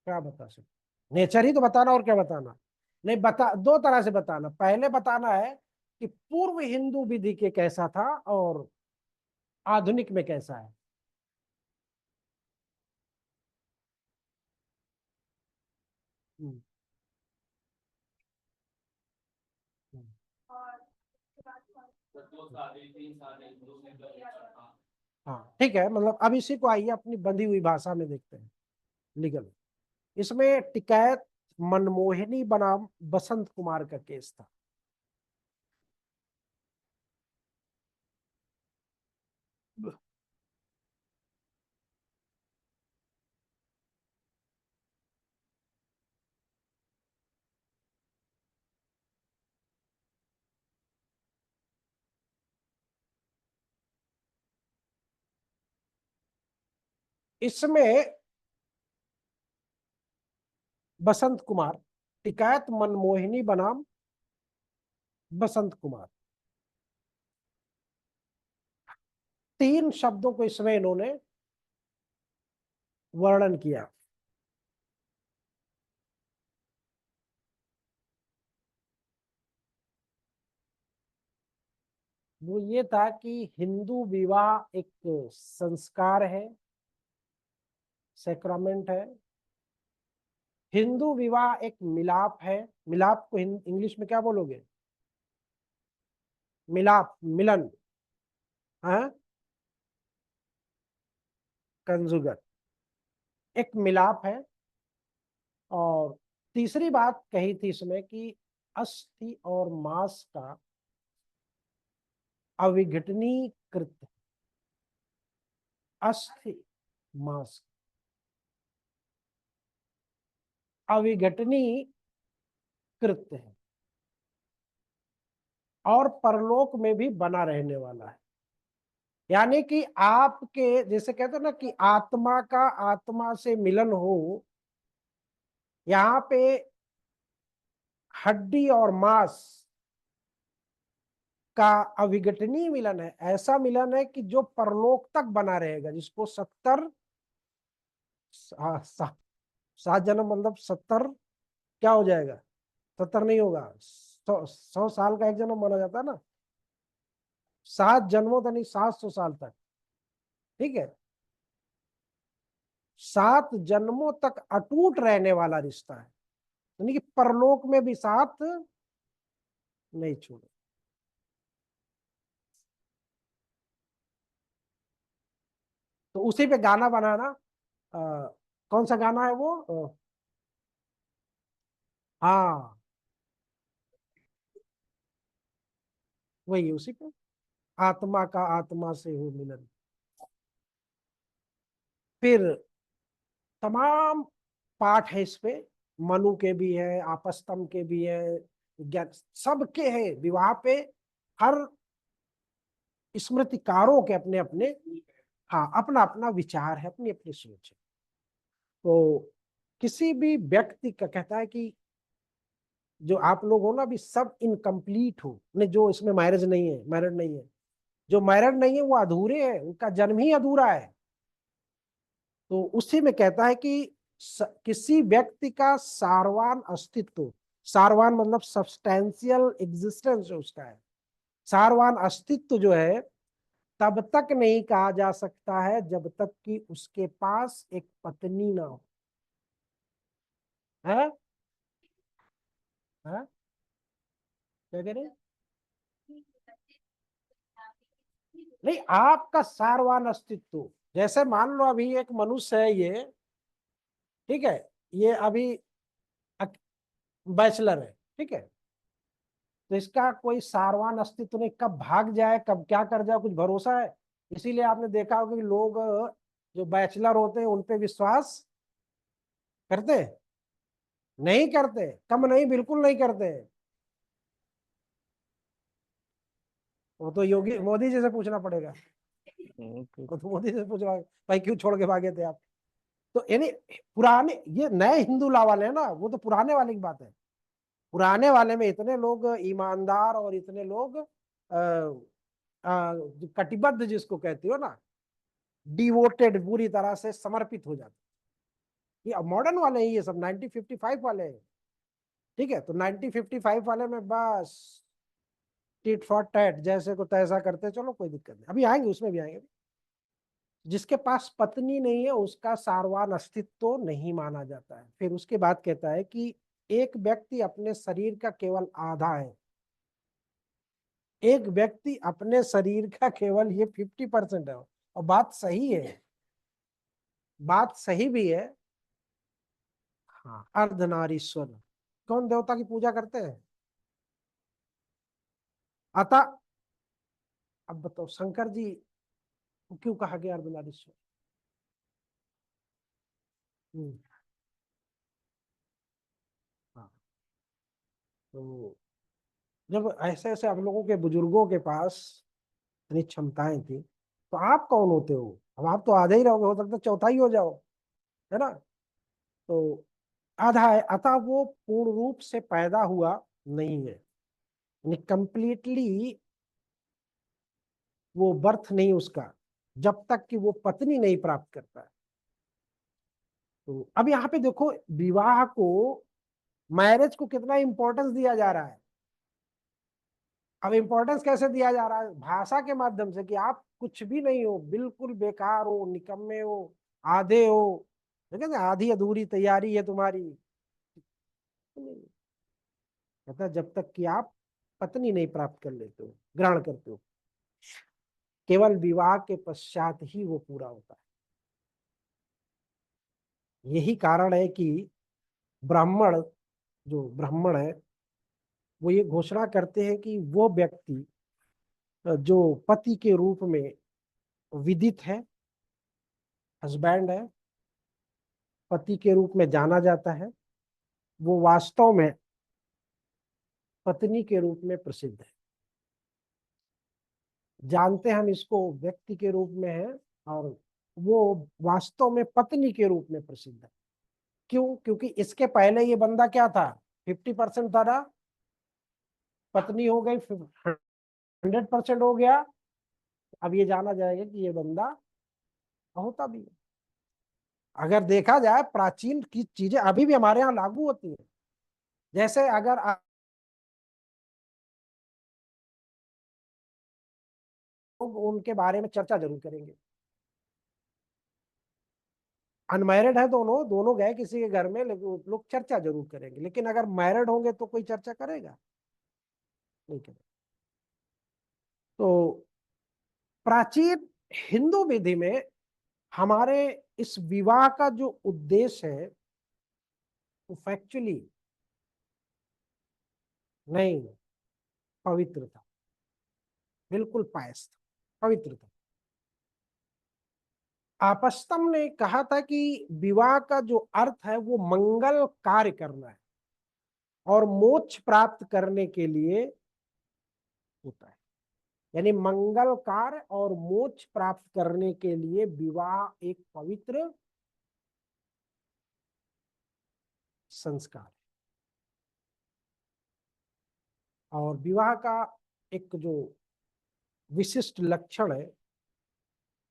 क्या बता सकते? नेचर ही तो बताना, और क्या बताना? नहीं बता, दो तरह से बताना। पहले बताना है कि पूर्व हिंदू विधि के कैसा था और आधुनिक में कैसा है। हम्म, हम्म। हाँ ठीक है, मतलब अब इसी को आइए अपनी बंधी हुई भाषा में देखते हैं, लीगल। इसमें टिकैत मनमोहिनी बनाम बसंत कुमार का केस था। इसमें बसंत कुमार, टिकैत मनमोहिनी बनाम बसंत कुमार, तीन शब्दों को इसमें इन्होंने वर्णन किया। वो ये था कि हिंदू विवाह एक संस्कार है, सैक्रामेंट है। हिंदू विवाह एक मिलाप है। मिलाप को इंग्लिश में क्या बोलोगे? मिलाप, मिलन, है कंजुगत, एक मिलाप है। और तीसरी बात कही थी इसमें कि अस्थि और मांस का अविघटनीकृत, अस्थि मांस अविघटनीकृत है और परलोक में भी बना रहने वाला है। यानी कि आपके जैसे कहते हैं ना कि आत्मा का आत्मा से मिलन हो, यहाँ पे हड्डी और मांस का अविघटनीय मिलन है। ऐसा मिलन है कि जो परलोक तक बना रहेगा, जिसको 70 सात जन्म, मतलब 70 क्या हो जाएगा? 70 नहीं होगा, 100 साल का एक जन्म माना जाता है ना, 7 जन्मों तक नहीं, 700 साल तक। ठीक है, 7 जन्मों तक अटूट रहने वाला रिश्ता है, यानी कि परलोक में भी साथ नहीं छोड़े। तो उसी पे गाना बनाना, कौन सा गाना है वो? हाँ, वही उसी पे, आत्मा का आत्मा से हो मिलन। फिर तमाम पाठ है इस पे, मनु के भी है, आपस्तम के भी है, विज्ञान सबके है विवाह पे। हर स्मृतिकारों के अपने अपने, हाँ, अपना अपना विचार है, अपनी अपनी सोच है। तो किसी भी व्यक्ति का कहता है कि जो आप लोग हो ना अभी सब इनकम्प्लीट हो, नहीं जो इसमें मैरिज नहीं है, मैरिड नहीं है, जो मैरिड नहीं है वो अधूरे है, उनका जन्म ही अधूरा है। तो उसी में कहता है कि किसी व्यक्ति का सारवान अस्तित्व, सारवान मतलब सब्सटेंशियल एग्जिस्टेंस जो उसका है, सारवान अस्तित्व जो है तब तक नहीं कहा जा सकता है जब तक कि उसके पास एक पत्नी ना हो। है, है? क्या कह रहे हैं? नहीं, आपका सारवान अस्तित्व, जैसे मान लो अभी एक मनुष्य है ये, ठीक है, ये अभी बैचलर है, ठीक है, तो इसका कोई सारवान अस्तित्व नहीं, कब भाग जाए कब क्या कर जाए कुछ भरोसा है? इसीलिए आपने देखा होगा कि लोग जो बैचलर होते हैं उन पे विश्वास करते हैं? नहीं करते, कम नहीं, बिल्कुल नहीं करते। वो तो योगी मोदी जी से पूछना पड़ेगा। तो मोदी से पूछो भाई क्यों छोड़ के भागे थे आप। तो यानी पुराने, ये नए हिंदू लॉ वाले हैं ना, वो तो पुराने वाले की बात है। पुराने वाले में इतने लोग ईमानदार और इतने लोग कटिबद्ध जिसको कहती हो ना, डिवोटेड, पूरी तरह से समर्पित हो जाते। ये मॉडर्न वाले हैं, ये सब 1955 वाले हैं। ठीक है, तो 1955 वाले में बस टिट फॉर टैट, जैसे को तैसा करते चलो, कोई दिक्कत नहीं, अभी आएंगे, उसमें भी आएंगे। जिसके पास पत्नी नहीं है उसका सारवान अस्तित्व तो नहीं माना जाता है। फिर उसके बाद कहता है कि एक व्यक्ति अपने शरीर का केवल आधा है। एक व्यक्ति अपने शरीर का केवल ये 50% है। और बात सही है, बात सही भी है। हाँ, अर्धनारीश्वर। कौन देवता की पूजा करते हैं? अतः अब बताओ शंकर जी को क्यों कहा गया अर्धनारीश्वर? हम्म, हाँ। तो जब ऐसे ऐसे हम लोगों के बुजुर्गों के पास इतनी क्षमताएं थी, तो आप कौन होते हो? अब आप तो आधे ही रहोगे, हो सकता है चौथा ही हो जाओ, है ना? तो आधा है, अतः वो पूर्ण रूप से पैदा हुआ नहीं है, यानी कंप्लीटली वो बर्थ नहीं उसका, जब तक कि वो पत्नी नहीं प्राप्त करता है। तो अब यहाँ पे देखो, विवाह को, मैरिज को कितना इंपॉर्टेंस दिया जा रहा है। अब इंपॉर्टेंस कैसे दिया जा रहा है? भाषा के माध्यम से, कि आप कुछ भी नहीं हो, बिल्कुल बेकार हो, निकम्मे हो, आधे हो, ठीक है, आधी अधूरी तैयारी है तुम्हारी। कहता जब तक कि आप पत्नी नहीं प्राप्त कर लेते हो, ग्रहण करते हो, केवल विवाह के पश्चात ही वो पूरा होता है। यही कारण है कि ब्राह्मण, जो ब्राह्मण है, वो ये घोषणा करते हैं कि वो व्यक्ति जो पति के रूप में विदित है, हस्बैंड है, पति के रूप में जाना जाता है, वो वास्तव में पत्नी के रूप में प्रसिद्ध है। जानते हम इसको व्यक्ति के रूप में है, और वो वास्तव में पत्नी के रूप में प्रसिद्ध है। क्यों? क्योंकि इसके पहले ये बंदा क्या था? 50% था ना, पत्नी हो गई, 100% हो गया। अब ये जाना जाएगा कि ये बंदा होता भी है। अगर देखा जाए, प्राचीन की चीजें अभी भी हमारे यहाँ लागू होती है। जैसे अगर लोग उनके बारे में चर्चा जरूर करेंगे, अनमैरिड है दोनों, दोनों गए किसी के घर में, लेकिन लोग चर्चा जरूर करेंगे। लेकिन अगर मैरिड होंगे तो कोई चर्चा करेगा? नहीं करेगा। तो प्राचीन हिंदू विधि में हमारे इस विवाह का जो उद्देश्य है, वो फैक्चुअली नहीं, पवित्र था, बिल्कुल पायस था, पवित्र था। आपस्तम ने कहा था कि विवाह का जो अर्थ है वो मंगल कार्य करना है, और मोक्ष प्राप्त करने के लिए होता है। यानी मंगल कार्य और मोक्ष प्राप्त करने के लिए विवाह एक पवित्र संस्कार है। और विवाह का एक जो विशिष्ट लक्षण है,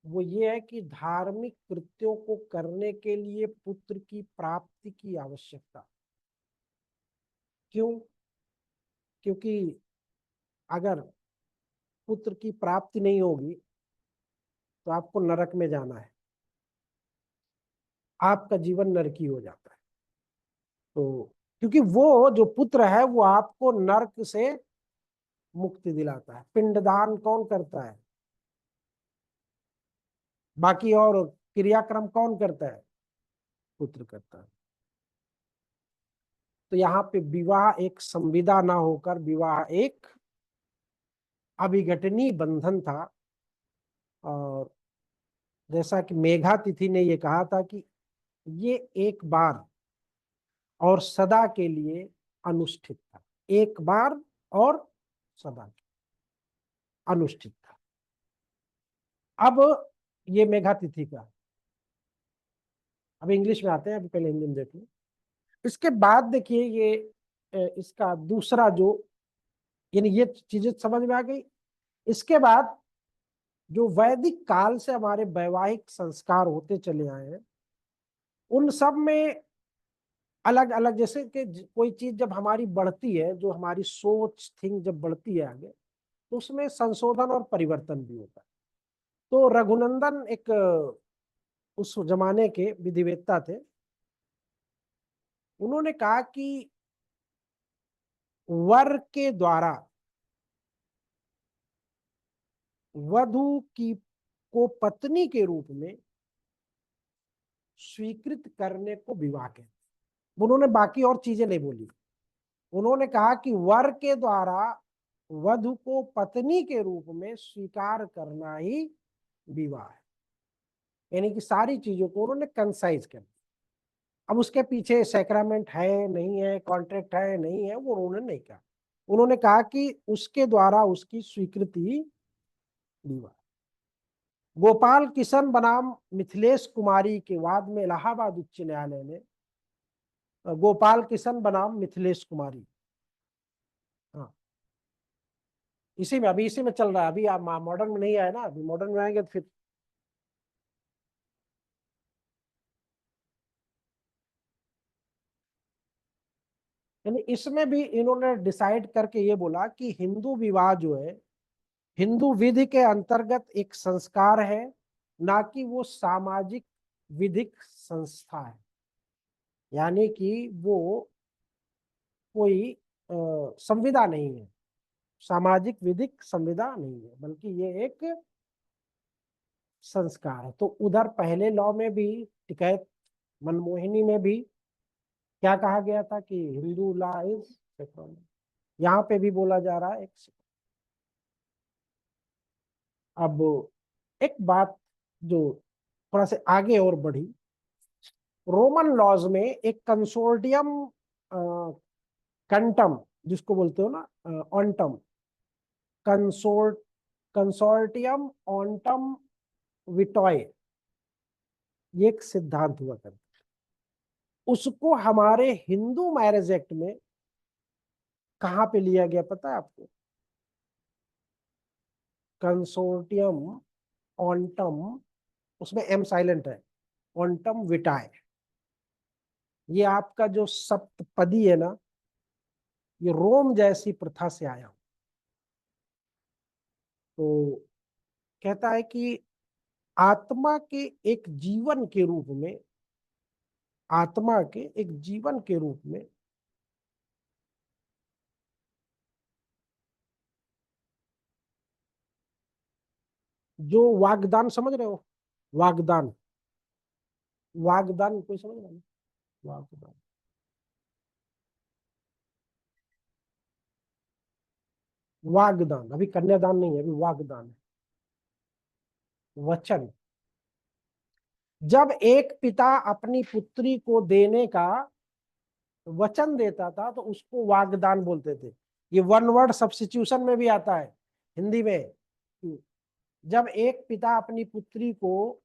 वो ये है कि धार्मिक कृत्यों को करने के लिए पुत्र की प्राप्ति की आवश्यकता। क्यों? क्योंकि अगर पुत्र की प्राप्ति नहीं होगी तो आपको नरक में जाना है, आपका जीवन नरकी हो जाता है। तो क्योंकि वो जो पुत्र है वो आपको नरक से मुक्ति दिलाता है। पिंडदान कौन करता है? बाकी और क्रियाक्रम कौन करता है? पुत्र करता है। तो यहाँ पे विवाह एक संविदा ना होकर विवाह एक अभिघटनीय बंधन था। और जैसा कि मेघा तिथि ने ये कहा था कि ये एक बार और सदा के लिए अनुष्ठित था, एक बार और सदा अनुष्ठित था। अब ये मेघातिथि का, अब इंग्लिश में आते हैं, अभी पहले हिंदी में देख लो। इसके बाद देखिए ये इसका दूसरा जो, यानी ये चीजें समझ में आ गई। इसके बाद जो वैदिक काल से हमारे वैवाहिक संस्कार होते चले आए हैं, उन सब में अलग अलग, जैसे कि कोई चीज जब हमारी बढ़ती है, जो हमारी सोच थिंक जब बढ़ती है आगे, तो उसमें संशोधन और परिवर्तन भी होता है। तो रघुनंदन एक उस जमाने के विधिवेत्ता थे। उन्होंने कहा कि वर के द्वारा वधु की को पत्नी के रूप में स्वीकृत करने को विवाह कहते हैं। उन्होंने बाकी और चीजें नहीं बोली। उन्होंने कहा कि वर के द्वारा वधु को पत्नी के रूप में स्वीकार करना ही विवाह है। यानी कि सारी चीजों को उन्होंने कंसाइज कर दिया। अब उसके पीछे सैक्रामेंट है नहीं है, कॉन्ट्रैक्ट है नहीं है, वो उन्होंने नहीं कहा। उन्होंने कहा कि उसके द्वारा उसकी स्वीकृति विवाह। गोपाल किशन बनाम मिथिलेश कुमारी के वाद में इलाहाबाद उच्च न्यायालय ने, गोपाल किशन बनाम मिथिलेश कुमारी, हाँ, इसी में, अभी इसी में चल रहा है। अभी आप मॉडर्न में नहीं आए ना, अभी मॉडर्न में आएंगे तो फिर यानी इसमें भी इन्होंने डिसाइड करके ये बोला कि हिंदू विवाह जो है, हिंदू विधि के अंतर्गत एक संस्कार है, ना कि वो सामाजिक विधिक संस्था है। यानी कि वो कोई संविदा नहीं है, सामाजिक विधिक संविदा नहीं है, बल्कि ये एक संस्कार है। तो उधर पहले लॉ में भी, टिकैत मनमोहिनी में भी क्या कहा गया था कि हिंदू लॉ इज, यहाँ पे भी बोला जा रहा है एक। अब एक बात जो थोड़ा से आगे और बढ़ी, रोमन लॉज में एक कंसोर्टियम कंटम, जिसको बोलते हो ना ऑन्टम, कंसोर्ट कंसोर्टियम ऑन्टम विटॉय, ये एक सिद्धांत हुआ करता। उसको हमारे हिंदू मैरिज एक्ट में कहाँ पे लिया गया पता है आपको? कंसोर्टियम ऑन्टम, उसमें एम साइलेंट है, ऑन्टम विटाय। ये आपका जो सप्तपदी है ना, ये रोम जैसी प्रथा से आया। तो कहता है कि आत्मा के एक जीवन के रूप में, आत्मा के एक जीवन के रूप में जो वागदान, समझ रहे हो? वागदान, वागदान कोई समझ रहा है? वागदान, वागदान, अभी कन्यादान नहीं है, अभी वागदान है। वचन, जब एक पिता अपनी पुत्री को देने का वचन देता था तो उसको वागदान बोलते थे। ये वन वर्ड सब्स्टिट्यूशन में भी आता है हिंदी में। जब एक पिता अपनी पुत्री को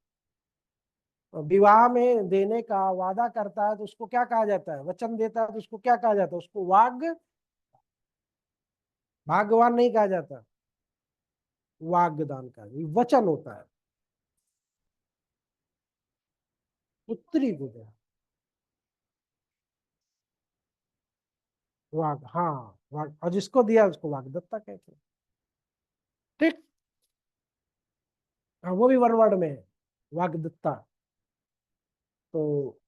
विवाह में देने का वादा करता है तो उसको क्या कहा जाता है? वचन देता है तो उसको क्या कहा जाता है? उसको भाग्यवान नहीं कहा जाता, वाग्दान का वचन होता है, पुत्री को दिया। वाग, हाँ, वाग, और जिसको दिया उसको वागदत्ता कहते हैं। ठीक, हाँ, वो भी वन वर्ड में है, वागदत्ता। तो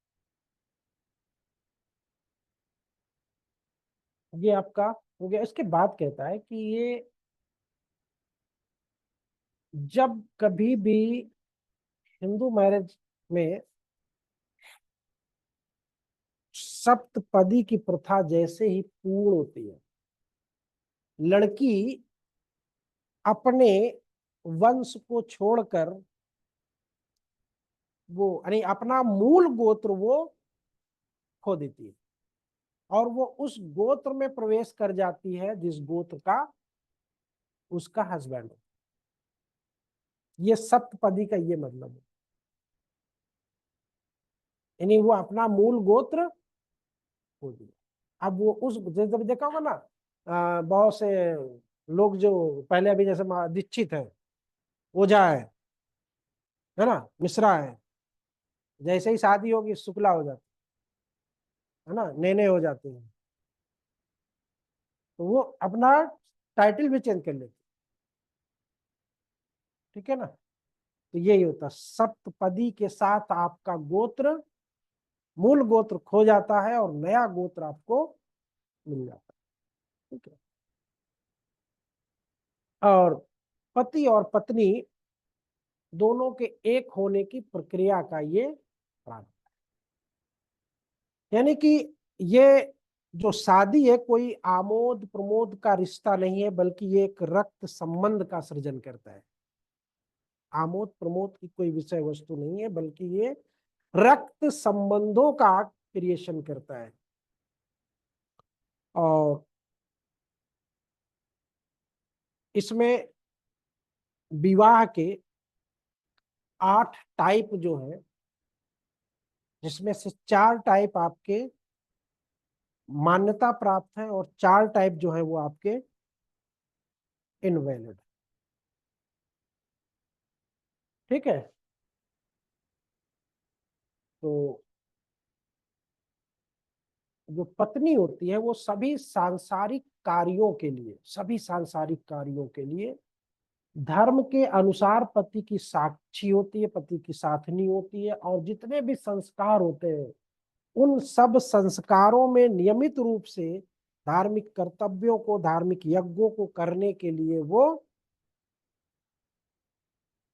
ये आपका हो गया। इसके बाद कहता है कि ये जब कभी भी हिंदू मैरिज में सप्तपदी की प्रथा जैसे ही पूर्ण होती है, लड़की अपने वंश को छोड़कर, वो यानी अपना मूल गोत्र वो खो देती है, और वो उस गोत्र में प्रवेश कर जाती है जिस गोत्र का उसका हस्बैंड हो। ये सप्तपदी का ये मतलब है, यानी वो अपना मूल गोत्र खो दिया। अब वो उस जब देखा होगा ना, बहुत से लोग जो पहले अभी जैसे दीक्षित है, ओझा है ना, मिश्रा है, जैसे ही शादी होगी शुक्ला हो जाती है ना, नेने हो जाते हैं, तो वो अपना टाइटल भी चेंज कर लेते, ठीक है ना। तो यही होता, सप्तपदी के साथ आपका गोत्र, मूल गोत्र खो जाता है और नया गोत्र आपको मिल जाता है, ठीक है। और पति और पत्नी दोनों के एक होने की प्रक्रिया का ये प्रारंभ, यानी कि ये जो शादी है कोई आमोद प्रमोद का रिश्ता नहीं है, बल्कि ये एक रक्त संबंध का सृजन करता है। आमोद प्रमोद की कोई विषय वस्तु नहीं है, बल्कि ये रक्त संबंधों का क्रिएशन करता है। और इसमें विवाह के 8 टाइप जो है, जिसमें से 4 टाइप आपके मान्यता प्राप्त है और 4 टाइप जो है वो आपके इनवैलिड, ठीक है। तो जो पत्नी होती है वो सभी सांसारिक कार्यों के लिए धर्म के अनुसार पति की साक्षी होती है, पति की साथनी होती है, और जितने भी संस्कार होते हैं उन सब संस्कारों में नियमित रूप से धार्मिक कर्तव्यों को, धार्मिक यज्ञों को करने के लिए वो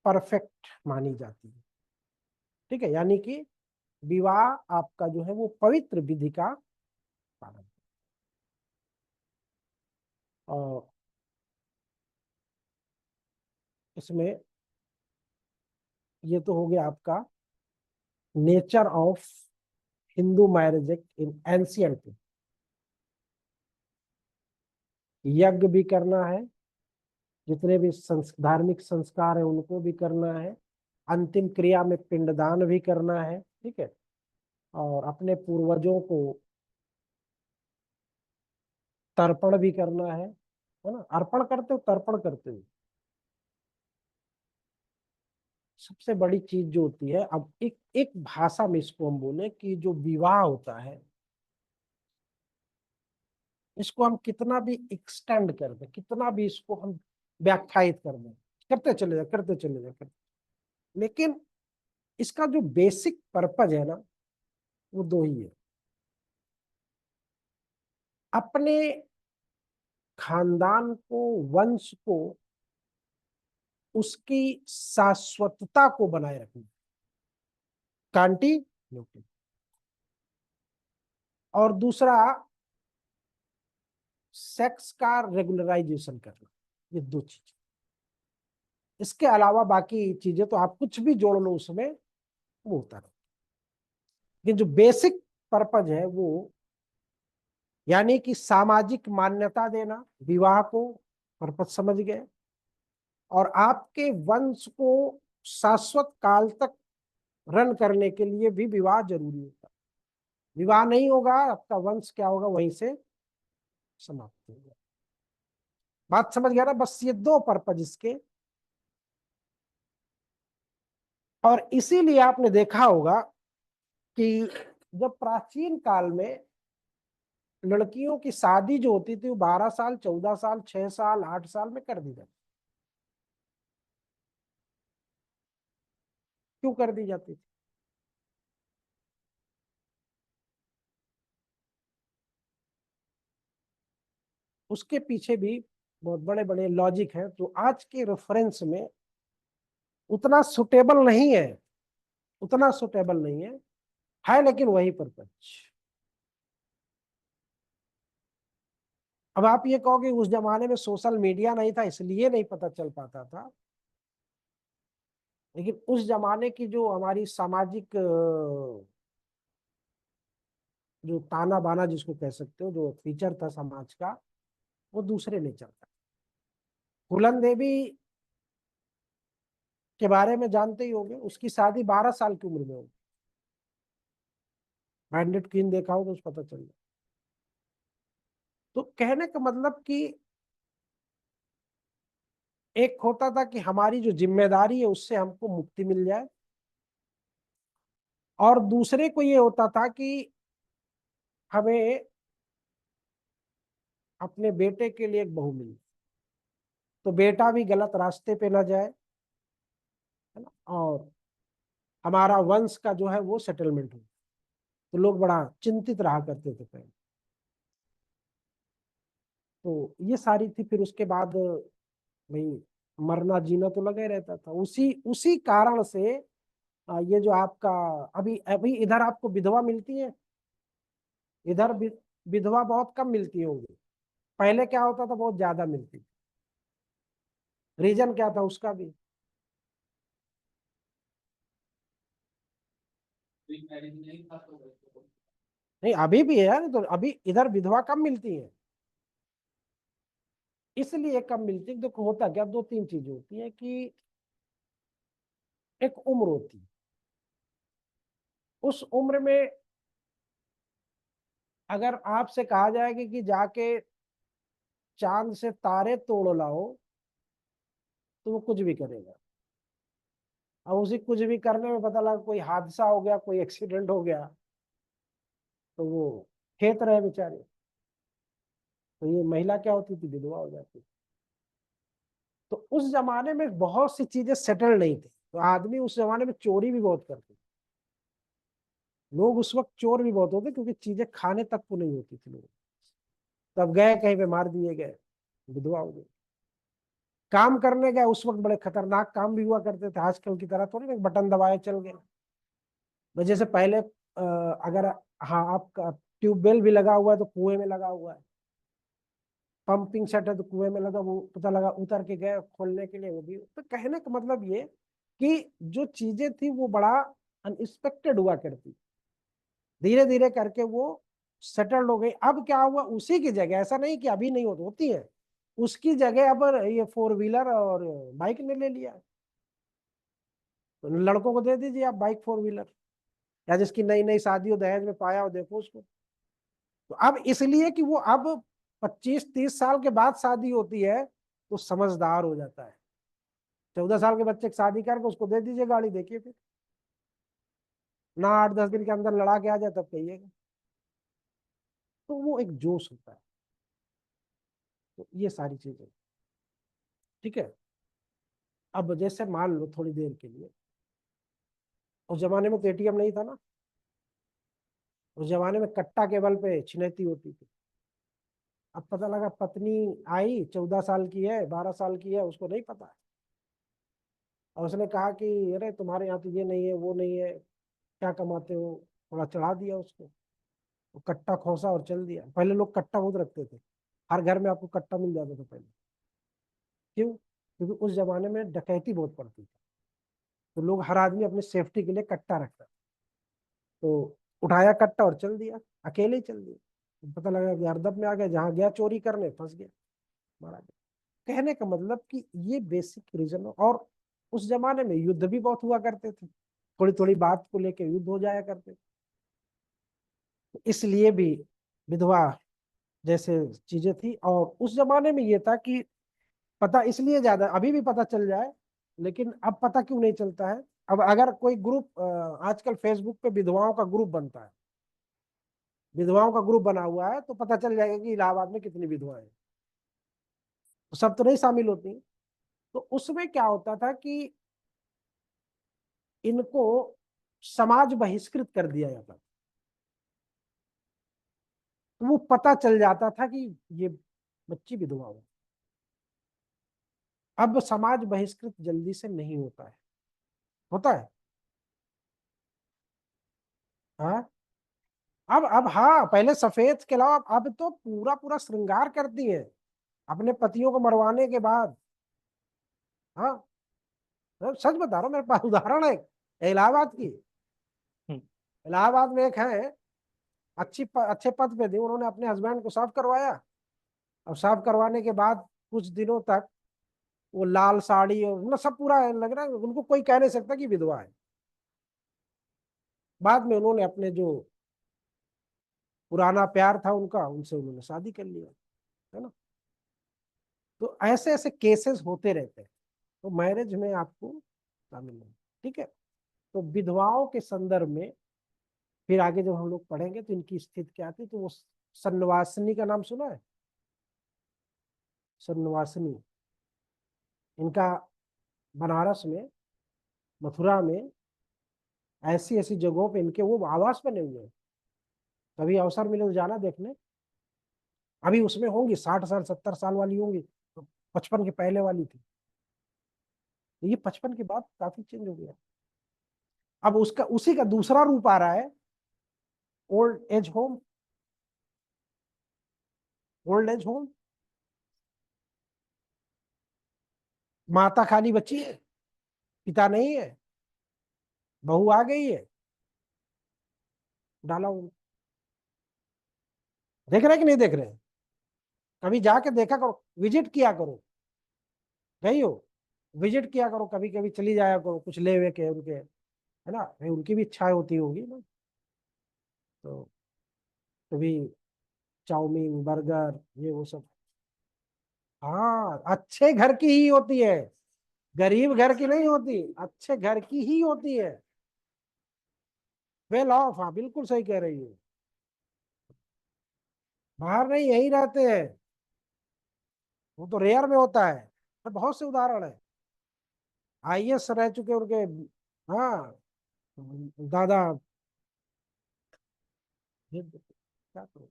परफेक्ट मानी जाती है, ठीक है। यानी कि विवाह आपका जो है वो पवित्र विधि का पालन, और इसमें ये तो हो गया आपका nature of Hindu marriage act in ancient. यज्ञ भी करना है, जितने भी धार्मिक संस्कार है उनको भी करना है, अंतिम क्रिया में पिंडदान भी करना है, ठीक है। और अपने पूर्वजों को तर्पण भी करना है ना, अर्पण करते हो तर्पण करते हो। सबसे बड़ी चीज जो होती है, अब एक एक भाषा में इसको हम बोले कि जो विवाह होता है, इसको हम कितना भी एक्सटेंड कर दें, कितना भी इसको हम व्याख्यायित कर दें, करते चले जाए करते चले जाए करते, लेकिन इसका जो बेसिक पर्पज है ना, वो दो ही है। अपने खानदान को, वंश को, उसकी शाश्वतता को बनाए रखना, कंटिन्यूटी, और दूसरा सेक्स का रेगुलराइजेशन करना। ये दो चीज, इसके अलावा बाकी चीजें तो आप कुछ भी जोड़ लो उसमें, वो होता रहे। लेकिन जो बेसिक पर्पज है वो, यानी कि सामाजिक मान्यता देना, विवाह को पर्पज समझ गए, और आपके वंश को शाश्वत काल तक रन करने के लिए भी विवाह जरूरी होता है। विवाह नहीं होगा, आपका वंश क्या होगा, वहीं से समाप्त होगा। बात समझ गया ना, बस ये दो पर्पज इसके। और इसीलिए आपने देखा होगा कि जब प्राचीन काल में लड़कियों की शादी जो होती थी वो 12 साल, 14 साल, 6 साल, 8 साल में कर दी जाती। क्यों कर दी जाती थी? उसके पीछे भी बहुत बड़े बड़े लॉजिक हैं, जो आज के रेफरेंस में उतना सुटेबल नहीं है, उतना सुटेबल नहीं है लेकिन वही पर्पज। अब आप ये कहोगे उस जमाने में सोशल मीडिया नहीं था इसलिए नहीं पता चल पाता था, लेकिन उस जमाने की जो हमारी सामाजिक जो ताना बाना जिसको कह सकते हो, जो फीचर था समाज का, वो दूसरे नेचर का। फूलन देवी के बारे में जानते ही होंगे, उसकी शादी 12 साल की उम्र में होगी। बैंडिट क्वीन देखा हो तो उस पता चल जाए। तो कहने का मतलब कि एक होता था कि हमारी जो जिम्मेदारी है उससे हमको मुक्ति मिल जाए, और दूसरे को ये होता था कि हमें अपने बेटे के लिए एक बहू मिले, तो बेटा भी गलत रास्ते पे ना जाए, है ना, और हमारा वंश का जो है वो सेटलमेंट हो। तो लोग बड़ा चिंतित रहा करते थे पहले। तो ये सारी थी। फिर उसके बाद भाई मरना जीना तो लगा ही रहता था। उसी उसी कारण से ये जो आपका अभी अभी इधर आपको विधवा मिलती है, इधर विधवा बहुत कम मिलती होगी। पहले क्या होता था, बहुत ज्यादा मिलती थी। रीजन क्या था उसका भी? नहीं, अभी भी है यार, तो अभी इधर विधवा कम मिलती है। इसलिए कम मिलती है, देखो होता क्या, दो तीन चीजें होती है कि एक उम्र होती है, उस उम्र में अगर आपसे कहा जाएगा कि जाके चांद से तारे तोड़ लाओ, तो वो कुछ भी करेगा। अब उसे कुछ भी करने में पता लगा कोई हादसा हो गया, कोई एक्सीडेंट हो गया, तो वो खेत रहे बेचारे। तो ये महिला क्या होती थी, विधवा हो जाती। तो उस जमाने में बहुत सी चीजें सेटल नहीं थी, तो आदमी उस जमाने में चोरी भी बहुत करते। लोग उस वक्त चोर भी बहुत होते, क्योंकि चीजें खाने तक को नहीं होती थी लोग। तब गए कहीं पे मार दिए गए, विधवा हो गई। काम करने गए उस वक्त बड़े खतरनाक काम भी हुआ करते थे, आजकल की तरह थोड़ी ना बटन दबाए चल गए। जैसे पहले अगर, हाँ, आपका ट्यूबवेल भी लगा हुआ है तो कुएं में लगा हुआ है, पंपिंग सेट है तो कुएं में लगा, वो पता लगा उतर के गए खोलने के लिए, वो भी। तो कहने का मतलब ये कि जो चीजें थी वो बड़ा अनएक्सपेक्टेड हुआ करती, धीरे धीरे करके वो सेटल्ड हो गई। अब क्या हुआ, उसी की जगह, ऐसा नहीं कि अभी नहीं होती है, उसकी जगह अब ये फोर व्हीलर और बाइक ने ले लिया। तो लड़कों को दे दीजिए आप बाइक फोर व्हीलर, या जिसकी नई नई शादी हो, दहेज में पाया हो, देखो उसको। तो अब इसलिए कि वो अब 25-30 साल के बाद शादी होती है तो समझदार हो जाता है। 14 साल के बच्चे की शादी करके उसको दे दीजिए गाड़ी, देखिए फिर ना 8-10 दिन के अंदर लड़ा के आ जाए तब कहिएगा। तो वो एक जोश होता है। तो ये सारी चीजें, ठीक है। अब जैसे मान लो थोड़ी देर के लिए, उस जमाने में तो एटीएम नहीं था ना, उस जमाने में कट्टा केबल पे छिनैती होती थी। अब पता लगा पत्नी आई, 14 साल की है, 12 साल की है, उसको नहीं पता है, और उसने कहा कि अरे तुम्हारे यहाँ तो ये नहीं है, वो नहीं है, क्या कमाते हो, थोड़ा चढ़ा दिया उसको। वो कट्टा खोसा और चल दिया। पहले लोग कट्टा बहुत रखते थे, हर घर में आपको कट्टा मिल जाता था पहले। क्यों? क्योंकि उस जमाने में डकैती बहुत पड़ती थी, तो लोग, हर आदमी अपनी सेफ्टी के लिए कट्टा रखता। तो उठाया कट्टा और चल दिया, अकेले ही चल दिया। पता लगा कि हरदम में आ गया, जहां गया चोरी करने फंस गया, मारा गया। कहने का मतलब कि ये बेसिक रीजन। और उस जमाने में युद्ध भी बहुत हुआ करते थे, थोड़ी थोड़ी बात को लेके युद्ध हो जाया करते। तो इसलिए भी विधवा जैसे चीजें थी। और उस जमाने में ये था कि पता इसलिए ज्यादा, अभी भी पता चल जाए, लेकिन अब पता क्यों नहीं चलता है। अब अगर कोई ग्रुप, आजकल फेसबुक पे विधवाओं का ग्रुप बनता है, विधवाओं का ग्रुप बना हुआ है, तो पता चल जाएगा कि इलाहाबाद में कितनी विधवाएं हैं। तो सब तो नहीं शामिल होती। तो उसमें क्या होता था कि इनको समाज बहिष्कृत कर दिया जाता था। तो वो पता चल जाता था कि ये बच्ची विधवा हो। अब समाज बहिष्कृत जल्दी से नहीं होता है, होता है? हाँ। अब हाँ, पहले सफेद के अलावा अब तो पूरा पूरा श्रृंगार करती है अपने पतियों को मरवाने के बाद। हाँ, मैं सच बता रहा हूँ, मेरे पास उदाहरण है इलाहाबाद की। इलाहाबाद में एक है, अच्छे पद पे थी, उन्होंने अपने हस्बैंड को साफ करवाया, और साफ करवाने के बाद कुछ दिनों तक वो लाल साड़ी और मतलब सब पूरा लग रहा है, उनको कोई कह नहीं सकता कि विधवा है। बाद में उन्होंने अपने जो पुराना प्यार था उनका, उनसे उन्होंने शादी कर लिया, है ना। तो ऐसे ऐसे केसेस होते रहते हैं, तो मैरिज में आपको शामिल नहीं। ठीक है। तो विधवाओं के संदर्भ में फिर आगे जब हम लोग पढ़ेंगे तो इनकी स्थिति क्या थी, तो वो सन्नवासिनी का नाम सुना है? सन्नवासिनी, इनका बनारस में, मथुरा में, ऐसी ऐसी जगहों पे इनके वो आवास बने हुए हैं। कभी अवसर मिले तो जाना देखने। अभी उसमें होंगी 60 साल 70 साल वाली होंगी, तो 55 के पहले वाली थी। तो ये 55 के बाद काफी चेंज हो गया। अब उसका उसी का दूसरा रूप आ रहा है, old age home. Old age home, माता खाली बची है, पिता नहीं है, बहू आ गई है, डाला हूं। देख रहे हैं कि नहीं देख रहे हैं? कभी जाके देखा करो, विजिट किया करो। गई हो, विजिट किया करो, कभी कभी चली जाया करो, कुछ ले वे के उनके, है ना, भाई उनकी भी इच्छाएं होती होगी ना। तो कभी चाउमीन बर्गर ये वो सब। हाँ, अच्छे घर की ही होती है, गरीब घर की नहीं होती, अच्छे घर की ही होती है। वेल ऑफ, हाँ बिल्कुल सही कह रही है। बाहर नहीं, यही रहते हैं। वो तो रेयर में होता है, तो बहुत से उदाहरण है। आईएएस रह चुके उनके, हाँ, दादा। क्या करूं?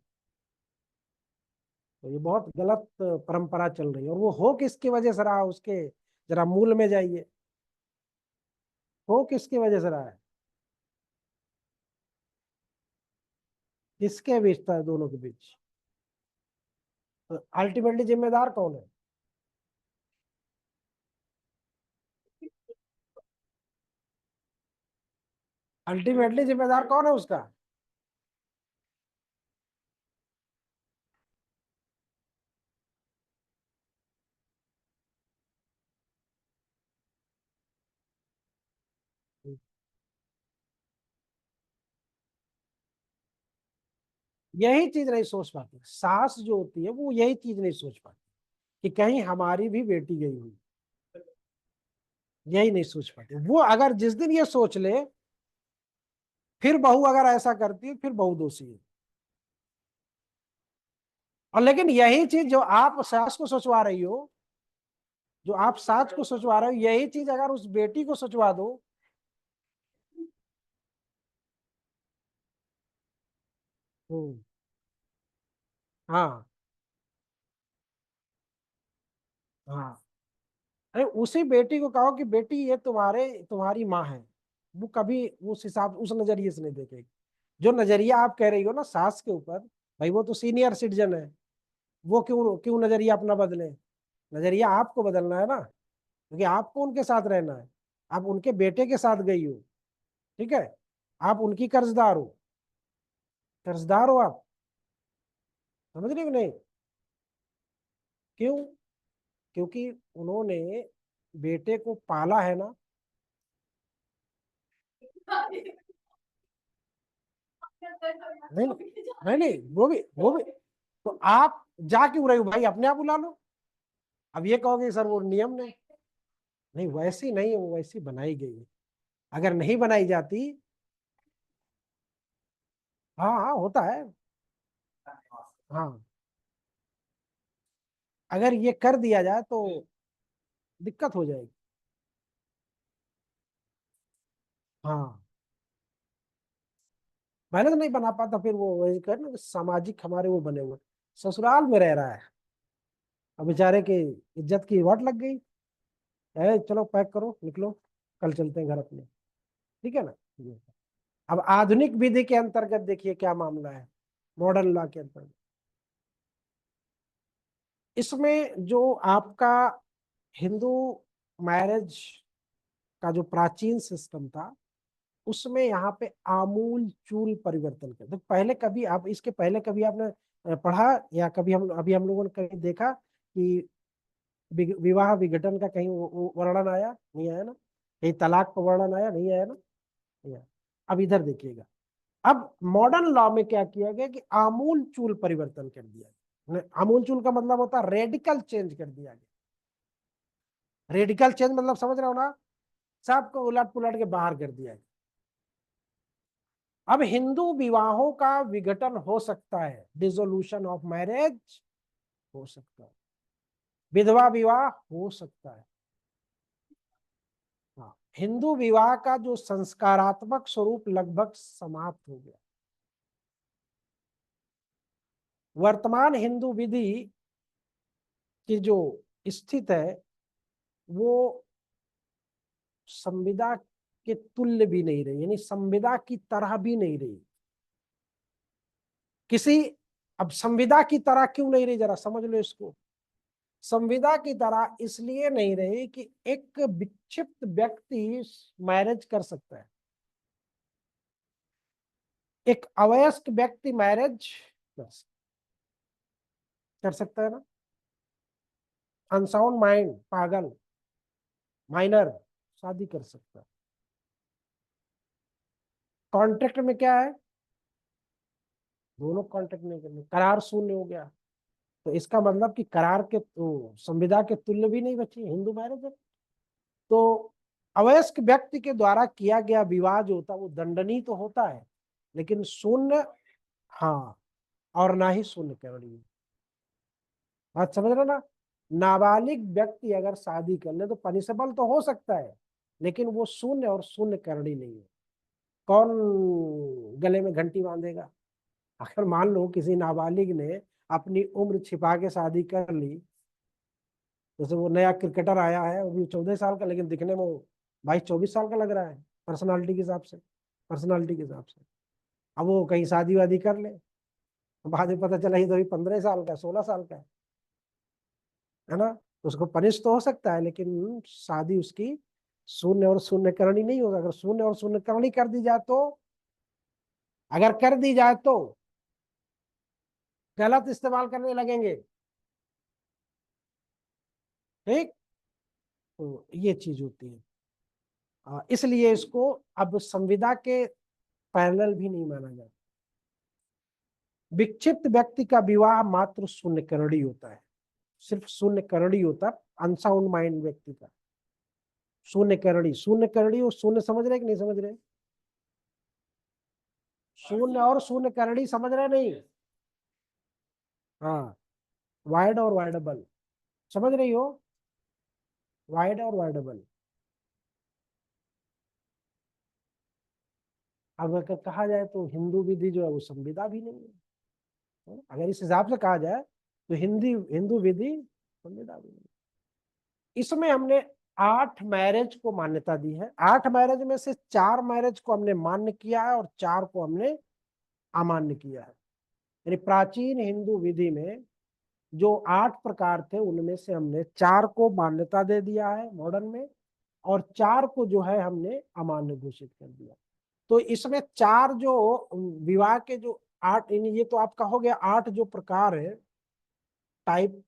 तो ये बहुत गलत परंपरा चल रही है, और वो हो किसकी वजह से रहा, उसके जरा मूल में जाइए। हो किसकी वजह से रहा है? किसके बीच था, दोनों के बीच? तो अल्टीमेटली जिम्मेदार कौन है? अल्टीमेटली जिम्मेदार कौन है उसका? यही चीज नहीं सोच पाती सास जो होती है, वो यही चीज नहीं सोच पाती कि कहीं हमारी भी बेटी गई हुई। यही नहीं सोच पाती वो। अगर जिस दिन ये सोच ले, फिर बहू अगर ऐसा करती है, फिर बहू दोषी है। और लेकिन यही चीज जो आप सास को सोचवा रही हो, जो आप सास को सोचवा रहे हो, यही चीज अगर उस बेटी को सोचवा दो। हम्म, हाँ, हाँ। अरे उसी बेटी को कहो कि बेटी ये तुम्हारी माँ है, वो कभी उस हिसाब उस नजरिए से नहीं देखेगी। जो नजरिया आप कह रही हो ना सास के ऊपर, भाई वो तो सीनियर सिटीजन है, वो क्यों क्यों नजरिया अपना बदले? नजरिया आपको बदलना है ना, क्योंकि आपको उनके साथ रहना है। आप उनके बेटे के साथ गई हो, ठीक है, आप उनकी कर्जदार हो। कर्जदार हो आप, समझ रहे हो कि नहीं? क्यों? क्योंकि उन्होंने बेटे को पाला है ना। नहीं, नहीं, नहीं, वो भी तो आप जा क्यों रहे हो भाई, अपने आप बुला लो। अब ये कहोगे सर वो नियम नहीं। नहीं, वैसी नहीं है, वो वैसी बनाई गई है। अगर नहीं बनाई जाती। हाँ, हाँ, होता है। हाँ, अगर ये कर दिया जाए तो दिक्कत हो जाएगी। हाँ, पहले तो नहीं बना पाता, फिर वो वही कर ना, सामाजिक हमारे वो बने हुए, ससुराल में रह रहा है, अब बेचारे की इज्जत की वाट लग गई। चलो पैक करो निकलो, कल चलते हैं घर अपने। ठीक है ना। ये। अब आधुनिक विधि के अंतर्गत देखिए क्या मामला है, मॉडर्न लॉ के अंतर्गत। इसमें जो आपका हिंदू मैरिज का जो प्राचीन सिस्टम था, उसमें यहाँ पे आमूल चूल परिवर्तन कर। तो पहले कभी आप इसके पहले कभी आपने पढ़ा, या कभी हम लोगों ने कभी देखा कि विवाह विघटन का कहीं वर्णन आया? नहीं आया ना। कहीं तलाक का वर्णन आया? नहीं आया ना। नहीं आया। अब इधर देखिएगा, अब मॉडर्न लॉ में क्या किया गया कि आमूल चूल परिवर्तन कर दिया गया। आमूल चूल का मतलब होता है रेडिकल चेंज कर दिया गया। रेडिकल चेंज मतलब समझ रहे हो ना, सबको उलट पुलट के बाहर कर दिया गया। अब हिंदू विवाहों का विघटन हो सकता है, डिसोल्यूशन ऑफ मैरिज हो सकता है, विधवा विवाह हो सकता है। हाँ, हिंदू विवाह का जो संस्कारात्मक स्वरूप लगभग समाप्त हो गया। वर्तमान हिंदू विधि की जो स्थिति है वो संविदा के तुल्य भी नहीं रही, यानी संविदा की तरह भी नहीं रही किसी। अब संविदा की तरह क्यों नहीं रही, जरा समझ लो इसको। संविदा की तरह इसलिए नहीं रही कि एक विक्षिप्त व्यक्ति मैरिज कर सकता है, एक अवयस्क व्यक्ति मैरिज कर सकता है ना। अनसाउंड माइंड, पागल, माइनर शादी कर सकता है। कॉन्ट्रैक्ट में क्या है, दोनों कॉन्ट्रैक्ट नहीं करने, करार शून्य हो गया। तो इसका मतलब कि करार के तो संविदा के तुल्य भी नहीं बची हिंदू मैरिज है। तो अवयस्क व्यक्ति के द्वारा किया गया विवाह जो होता है वो दंडनीय तो होता है, लेकिन शून्य, हाँ, और ना ही शून्य करणीय। बात समझ रहे हो ना। नाबालिग व्यक्ति अगर शादी कर ले तो पनिशेबल तो हो सकता है, लेकिन वो शून्य और शून्य करणीय नहीं है। कौन गले में घंटी बांधेगा? अगर मान लो किसी नाबालिग ने अपनी उम्र छिपा के शादी कर ली, जैसे वो नया क्रिकेटर आया है, वो भी 14 साल का, लेकिन दिखने में वो 22-24 साल का लग रहा है पर्सनालिटी के हिसाब से, पर्सनालिटी के हिसाब से। अब वो कहीं शादी वादी कर ले, बाद में पता चला ये तो अभी 15 साल का, 16 साल का है ना। तो उसको पनिश तो हो सकता है, लेकिन शादी उसकी शून्य और शून्य करनी नहीं होगा। अगर शून्य और शून्य करनी कर दी जाए तो, अगर कर दी जाए तो गलत इस्तेमाल करने लगेंगे। ठीक, तो ये चीज होती है। इसलिए इसको अब संविदा के पैरेलल भी नहीं माना जाता। विक्षिप्त व्यक्ति का विवाह मात्र शून्य करोड़ी होता है, सिर्फ शून्य करोड़ी होता है, अनसाउंड माइंड व्यक्ति का। शून्य करोड़ी, शून्य करोड़ी और शून्य समझ रहे कि नहीं समझ रहे? शून्य और शून्य करोड़ी समझ रहे नहीं? हाँ, वाइड और वाइडेबल, समझ रही हो? वाइड और वाइडेबल। अब अगर कहा जाए तो हिंदू विधि जो है वो संविदा भी नहीं है। अगर इस हिसाब से कहा जाए तो हिंदू विधि संविदा भी नहीं। इसमें हमने 8 मैरिज को मान्यता दी है। 8 मैरिज में से 4 मैरिज को हमने मान्य किया है और 4 को हमने अमान्य किया है। यानी प्राचीन हिंदू विधि में जो 8 प्रकार थे उनमें से हमने 4 को मान्यता दे दिया है मॉडर्न में, और 4 को जो है हमने अमान्य घोषित कर दिया। तो इसमें 4 जो विवाह के जो 8, ये तो आपका हो गया 8 जो प्रकार है, टाइप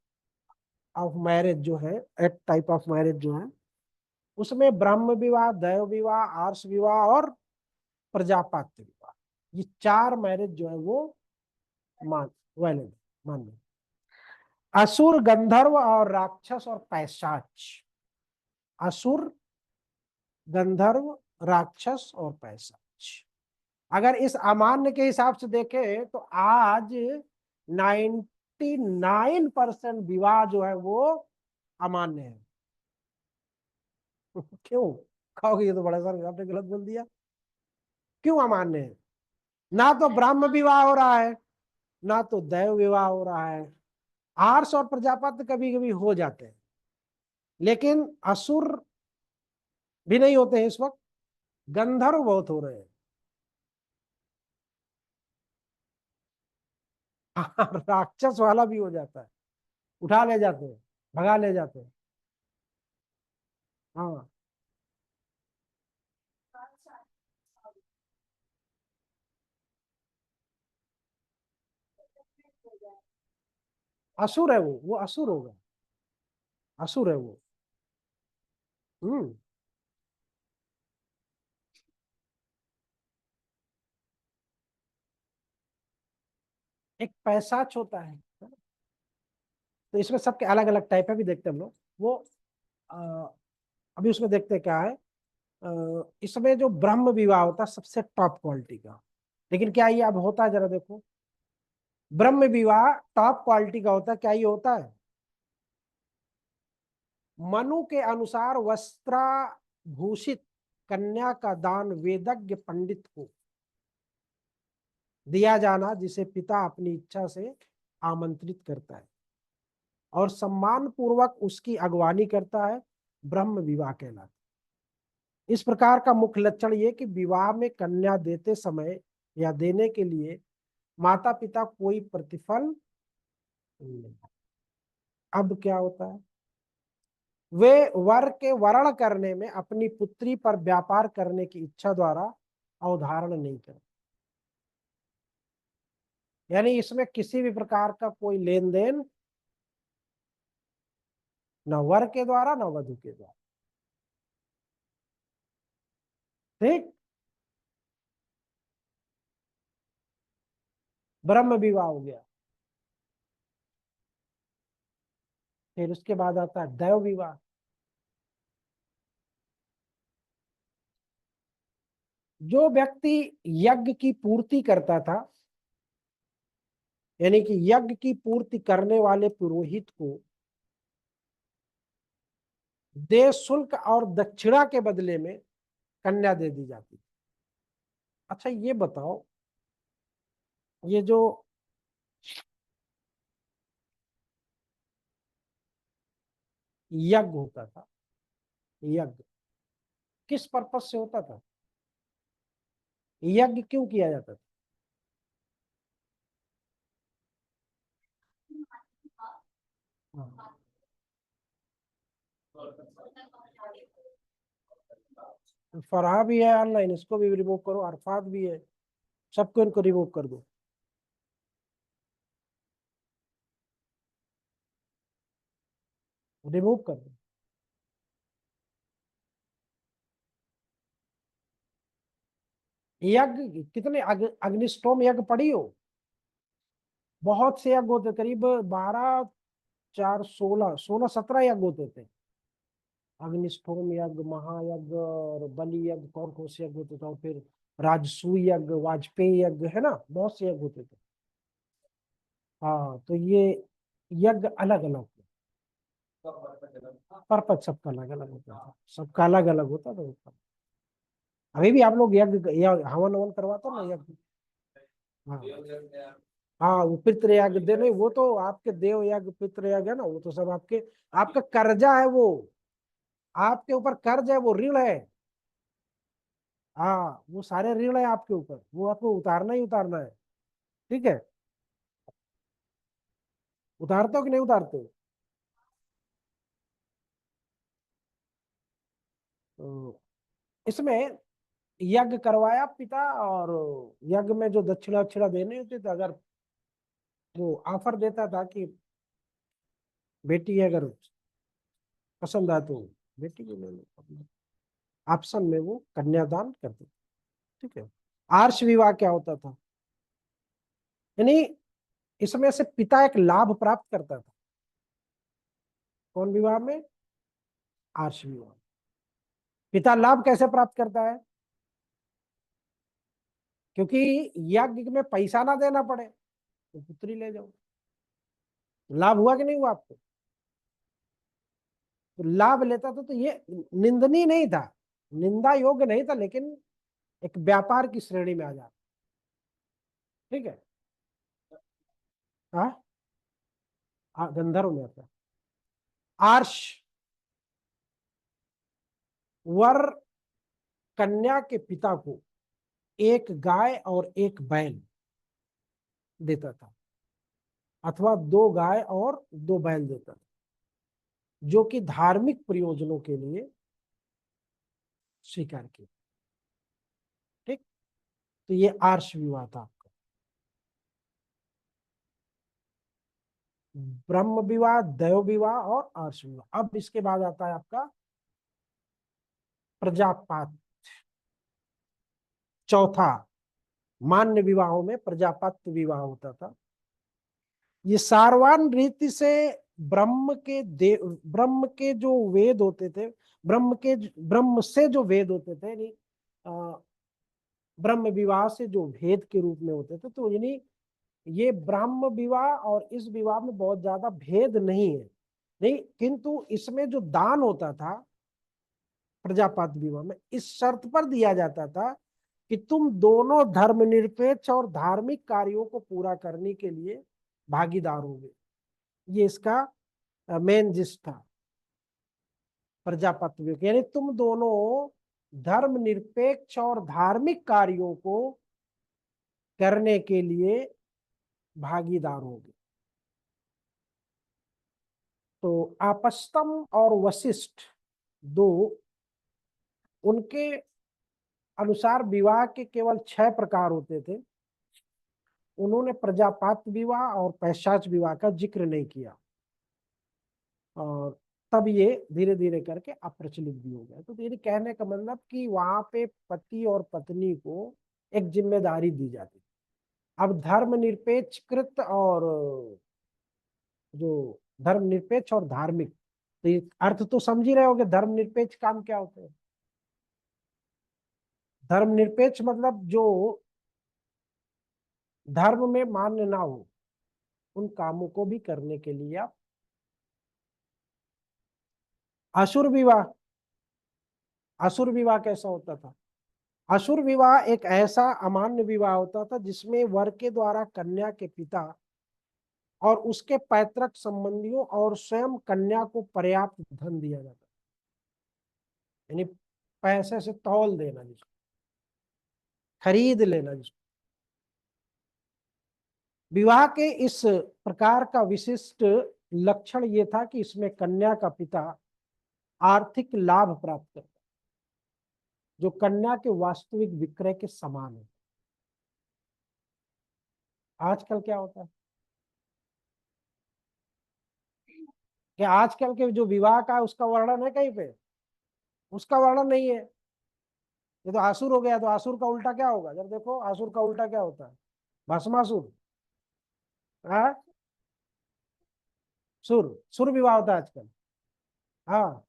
ऑफ मैरिज जो है, 8 टाइप ऑफ मैरिज जो है, उसमें ब्रह्म विवाह, दैव विवाह, आर्ष विवाह और प्रजापात्य विवाह, ये 4 मैरिज जो है वो मान वैलिड मान्य। असुर, गंधर्व और राक्षस और पैशाच। असुर, गंधर्व, राक्षस और पैशाच। अगर इस अमान्य के हिसाब से देखें तो आज 99% विवाह जो है वो अमान्य है। क्यों कहोगे, ये तो बड़ा सर आपने गलत बोल दिया। क्यों अमान्य है? ना तो ब्राह्म विवाह हो रहा है, ना तो दैव विवाह हो रहा है। आर्ष और प्रजापति कभी कभी हो जाते हैं, लेकिन असुर भी नहीं होते हैं इस वक्त, गंधर्व बहुत हो रहे हैं। राक्षस वाला भी हो जाता है, उठा ले जाते हैं, भगा ले जाते हैं। हाँ, असुर है वो असुर होगा। असुर है वो। हम्म। एक पैसाच होता है। तो इसमें सबके अलग अलग टाइप है, भी देखते हैं हम लोग वो। अ, अभी उसमें देखते हैं क्या है। इसमें जो ब्रह्म विवाह होता है सबसे टॉप क्वालिटी का। लेकिन क्या ये अब होता है, जरा देखो। ब्रह्म विवाह टॉप क्वालिटी का होता है, क्या ये होता है? मनु के अनुसार वस्त्राभूषित कन्या का दान वेदज्ञ पंडित को दिया जाना, जिसे पिता अपनी इच्छा से आमंत्रित करता है और सम्मान पूर्वक उसकी अगवानी करता है, ब्रह्म विवाह कहलाता है। इस प्रकार का मुख्य लक्षण ये कि विवाह में कन्या देते समय या देने के लिए माता पिता कोई प्रतिफल नहीं। अब क्या होता है? वे वर के वर्ण करने में अपनी पुत्री पर व्यापार करने की इच्छा द्वारा अवधारण नहीं करते। यानी इसमें किसी भी प्रकार का कोई लेन देन न वर के द्वारा न वधु के द्वारा। ठीक। ब्रह्म विवाह हो गया। फिर उसके बाद आता है दैव विवाह। जो व्यक्ति यज्ञ की पूर्ति करता था, यानी कि यज्ञ की पूर्ति करने वाले पुरोहित को देय शुल्क और दक्षिणा के बदले में कन्या दे दी जाती थी। अच्छा ये बताओ, ये जो यज्ञ होता था, यज्ञ किस पर्पज से होता था? यज्ञ क्यों किया जाता था? हाँ। फरहा भी है ऑनलाइन, इसको भी रिमूव करो। अरफात भी है, सबको इनको रिमूव कर दो। रिमूव कर दो। यज्ञ कितने अग्निष्टोम यज्ञ पढ़ी हो? बहुत से यज्ञ होते, करीब 12, 4, 16, 16, 17 यज्ञ होते थे। अग्निष्टोम यज्ञ, महायज्ञ और बलि यज्ञ, कौन कौन से यज्ञ होते थे, और फिर राजसूय यज्ञ, वाजपेयी यज्ञ, है ना, बहुत से यज्ञ होते थे। हाँ, तो ये यज्ञ अलग अलग थे। पर्पज सबका अलग अलग होता था, सबका अलग अलग होता था। अभी भी आप लोग यज्ञ या हवन ववन करवाते हो ना, यज्ञ। हाँ। हाँ, वो पितृ यज्ञ दे नहीं, वो तो आपके देव यज्ञ पितृ यज्ञ है ना, वो तो सब आपके, आपका कर्जा है वो। आपके ऊपर कर्ज है, वो ऋण है। हाँ, वो सारे ऋण है आपके ऊपर, वो आपको उतारना ही उतारना है। ठीक है। उतारते हो कि नहीं उतारते हो? तो इसमें यज्ञ करवाया पिता, और यज्ञ में जो दक्षिणा दक्षिणा देने होते थे, अगर वो ऑफर देता था कि बेटी अगर पसंद आए तो बेटी को ले लो, ऑप्शन में वो कन्यादान करते थे। ठीक है। आर्ष विवाह क्या होता था? यानी इसमें से पिता एक लाभ प्राप्त करता था। कौन विवाह में? आर्ष विवाह। पिता लाभ कैसे प्राप्त करता है? क्योंकि यज्ञ में पैसा ना देना पड़े, तो पुत्री ले जाओ। लाभ हुआ कि नहीं हुआ आपको? तो लाभ लेता था, तो ये निंदनीय नहीं था, निंदा योग्य नहीं था, लेकिन एक व्यापार की श्रेणी में आ जाता। ठीक है। हाँ। गंधर्व में आता है। आर्ष, वर कन्या के पिता को एक गाय और एक बैल देता था, अथवा 2 गाय और 2 बैल देता था, जो कि धार्मिक प्रयोजनों के लिए स्वीकार किया। ठीक। तो ये आर्ष विवाह था आपका। ब्रह्म विवाह, दैव विवाह और आर्ष विवाह। अब इसके बाद आता है आपका प्रजापात। चौथा, मान्य विवाहों में प्रजापत्य विवाह होता था। ये सारवान रीति से ब्रह्म के जो वेद होते थे, ब्रह्म से जो वेद होते थे, यानी ब्रह्म विवाह से जो भेद के रूप में होते थे, तो यानी ये ब्रह्म विवाह और इस विवाह में बहुत ज्यादा भेद नहीं है, नहीं, किंतु इसमें जो दान होता था प्रजापात विवाह में, इस शर्त पर दिया जाता था कि तुम दोनों धर्मनिरपेक्ष और धार्मिक कार्यों को पूरा करने के लिए भागीदार होगे। ये इसका मेन जिस्ट था प्रजापत विवाह, यानी तुम दोनों धर्मनिरपेक्ष और धार्मिक कार्यों को करने के लिए भागीदार होगे। तो आपस्तम और वशिष्ठ दो, उनके अनुसार विवाह के केवल 6 प्रकार होते थे। उन्होंने प्रजापात विवाह और पैशाच विवाह का जिक्र नहीं किया, और तब ये धीरे धीरे करके अप्रचलित भी हो गया। तो ये कहने का मतलब कि वहां पे पति और पत्नी को एक जिम्मेदारी दी जाती। अब धर्मनिरपेक्षकृत और जो धर्मनिरपेक्ष और धार्मिक, तो ये अर्थ तो समझ ही रहे होगे धर्मनिरपेक्ष काम क्या होते हैं। धर्मनिरपेक्ष मतलब जो धर्म में मान्य ना हो उन कामों को भी करने के लिए आप। असुर विवाह, असुर विवाह कैसा होता था? असुर विवाह एक ऐसा अमान्य विवाह होता था जिसमें वर के द्वारा कन्या के पिता और उसके पैतृक संबंधियों और स्वयं कन्या को पर्याप्त धन दिया जाता, यानी पैसे से तौल देना, जिसको खरीद लेना। जिसको विवाह के इस प्रकार का विशिष्ट लक्षण ये था कि इसमें कन्या का पिता आर्थिक लाभ प्राप्त करता, जो कन्या के वास्तविक विक्रय के समान है। आजकल क्या होता है कि आजकल के जो विवाह का है उसका वर्णन है कहीं पे, उसका वर्णन नहीं है। ये तो आसुर हो गया, तो आसुर का उल्टा क्या होगा? जब देखो आसुर का उल्टा क्या होता है? भस्मासुर। हाँ, सुर सुर विवाह होता है आजकल। हाँ,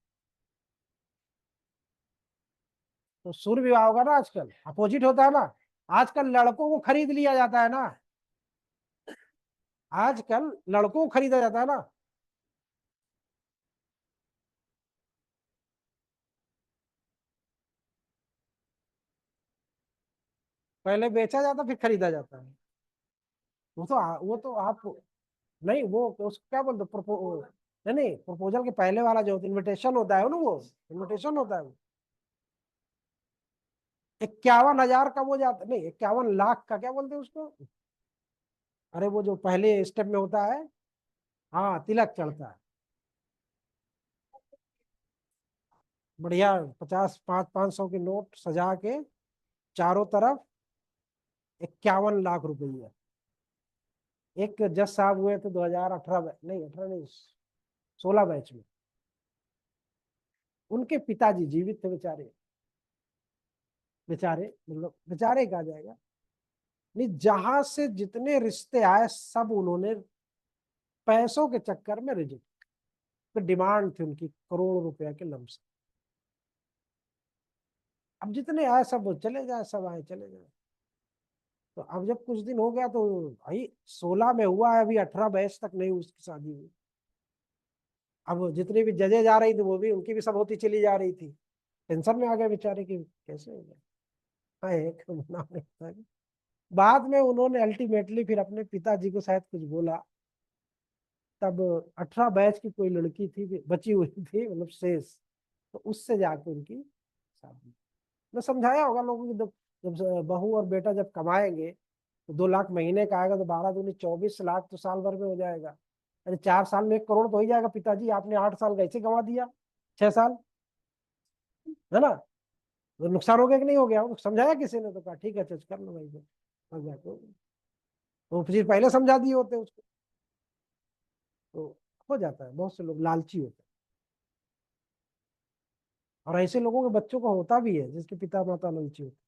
तो सुर विवाह होगा ना आजकल, अपोजिट होता है ना। आजकल लड़कों को खरीद लिया जाता है ना, आजकल लड़कों को खरीदा जाता है ना। पहले बेचा जाता फिर खरीदा जाता है। वो तो आप, नहीं वो उस क्या बोलते नहीं नहीं, प्रपोजल के पहले वाला जो इनविटेशन होता है ना, वो इनविटेशन होता है वो। 51,000 का वो जाता नहीं, 51 लाख का क्या बोलते हैं उसको? अरे वो जो पहले स्टेप में होता है, हाँ तिलक चढ़ता है। बढ़िया 50 500 के नोट सजा के चारों तरफ, 51 लाख रुपये। एक जज साहब हुए थे 2018, नहीं 18 नहीं, 16 बैच में। उनके पिताजी जीवित थे बेचारे, बेचारे मतलब बेचारे कहा जाएगा नहीं, जहां से जितने रिश्ते आए सब उन्होंने पैसों के चक्कर में रिजेक्ट। तो डिमांड थी उनकी करोड़ रुपया के लमसम। अब जितने आए सब चले जाए, सब आए चले जाए। तो अब जब कुछ दिन हो गया तो भाई 16 में हुआ है, अभी 18 बैच तक नहीं उसकी शादी हुई। अब जितनी भी जजेज आ रही थी वो भी, उनकी भी सब होती चली जा रही थी। टेंशन में आ गए बेचारे की कैसे हो गया। हाँ, एक महीना में था। बाद में उन्होंने अल्टीमेटली फिर अपने पिताजी को शायद कुछ बोला, तब 18 बैच की कोई लड़की थी बची हुई थी, मतलब शेष, तो उससे जाके उनकी शादी। मैं समझाया होगा लोगों को, जब जब बहू और बेटा जब कमाएंगे तो 2 लाख महीने का आएगा, तो 12 दूनी 24 लाख तो साल भर में हो जाएगा। अरे 4 साल में 1 करोड़ तो हो ही जाएगा। पिताजी आपने 8 साल कैसे गंवा दिया, 6 साल, है ना? तो नुकसान हो गया कि नहीं हो गया? वो समझाया किसी ने? तो कहा ठीक है चच कर लो भाई, अब जाके तो फिर पहले समझा दिए होते उसको। तो हो जाता है, बहुत से लोग लालची होते हैं, और ऐसे लोगों के बच्चों को होता भी है जिसके पिता माता लालची होते हैं।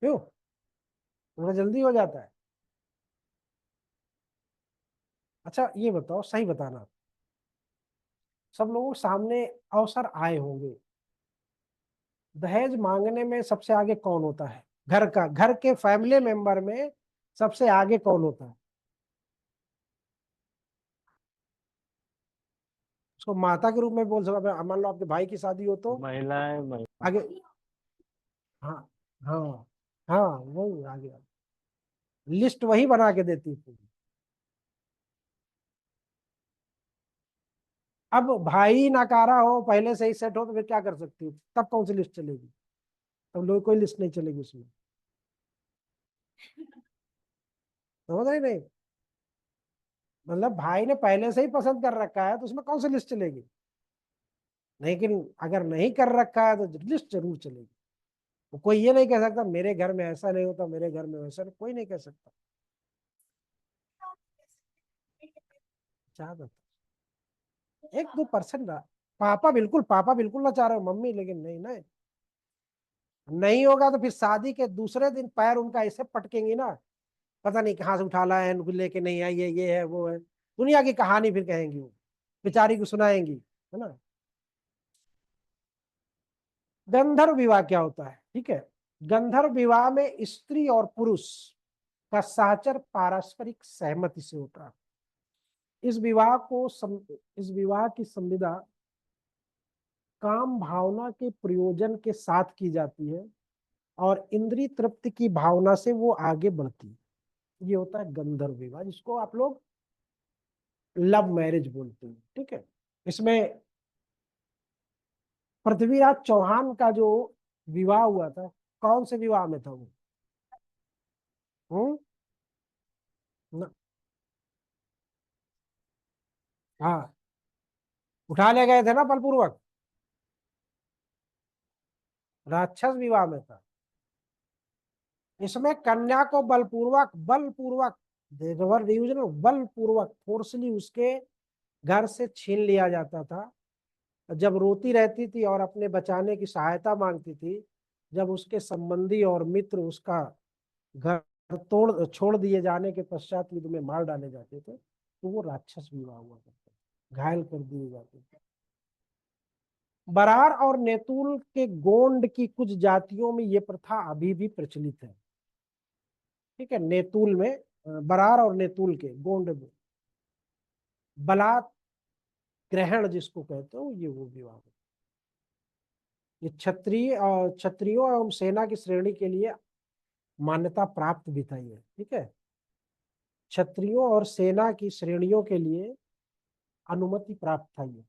क्यों? थोड़ा जल्दी हो जाता है। अच्छा ये बताओ, सही बताना, सब लोगों के सामने अवसर आए होंगे, दहेज मांगने में सबसे आगे कौन होता है? घर के फैमिली मेंबर में सबसे आगे कौन होता है? उसको माता के रूप में बोल सकते, मान लो आपके भाई की शादी हो तो महिलाएं। आगे। हाँ हाँ हाँ, वही आगे लिस्ट वही बना के देती थी। अब भाई नकारा हो, पहले से ही सेट हो, तो फिर क्या कर सकती हो? तब कौन सी लिस्ट चलेगी? तब लोग कोई लिस्ट नहीं चलेगी उसमें। समझ रही नहीं? मतलब भाई ने पहले से ही पसंद कर रखा है तो उसमें कौन सी लिस्ट चलेगी? लेकिन अगर नहीं कर रखा है तो लिस्ट जरूर चलेगी। वो कोई ये नहीं कह सकता मेरे घर में ऐसा नहीं होता, मेरे घर में वैसा नहीं, कोई नहीं कह सकता। चाह 1-2% पापा बिल्कुल ना चाह रहे हो, मम्मी लेकिन नहीं ना, नहीं होगा तो फिर शादी के दूसरे दिन पैर उनका ऐसे पटकेंगी ना, पता नहीं कहाँ से उठा लाए हैं, उनको लेके नहीं आई, ये है वो है, दुनिया की कहानी फिर कहेंगी वो, बेचारी को सुनाएंगी, है ना। गंधर्व विवाह क्या होता है? ठीक है, गंधर्व विवाह में स्त्री और पुरुष का साचर पारस्परिक सहमति से होता है। इस विवाह की संविदा काम भावना के प्रयोजन के साथ की जाती है और इंद्रिय तृप्ति की भावना से वो आगे बढ़ती है। ये होता है गंधर्व विवाह, जिसको आप लोग लव मैरिज बोलते हैं। ठीक है, इसमें पृथ्वीराज चौहान का जो विवाह हुआ था, कौन से विवाह में था वो? हम्म न- हाँ, उठा ले गए थे ना बलपूर्वक, राक्षस विवाह में था। इसमें कन्या को बलपूर्वक बलपूर्वक फोर्सली उसके घर से छीन लिया जाता था। जब रोती रहती थी और अपने बचाने की सहायता मांगती थी, जब उसके संबंधी और मित्र उसका घर तोड़ छोड़ दिए जाने के पश्चात युद्ध में मार डाले जाते थे, तो वो राक्षस विवाह हुआ करता था, घायल कर दिए जाते थे। बरार और नेतुल के गोंड की कुछ जातियों में ये प्रथा अभी भी प्रचलित है। ठीक है, नेतुल में बरार और नेतुल के गोंड में बलात् ग्रहण जिसको कहते हो, ये वो विवाह है। ये क्षत्रियों एवं सेना की श्रेणी के लिए मान्यता प्राप्त भी था ये। ठीक है, क्षत्रियों और सेना की श्रेणियों के लिए अनुमति प्राप्त था ये।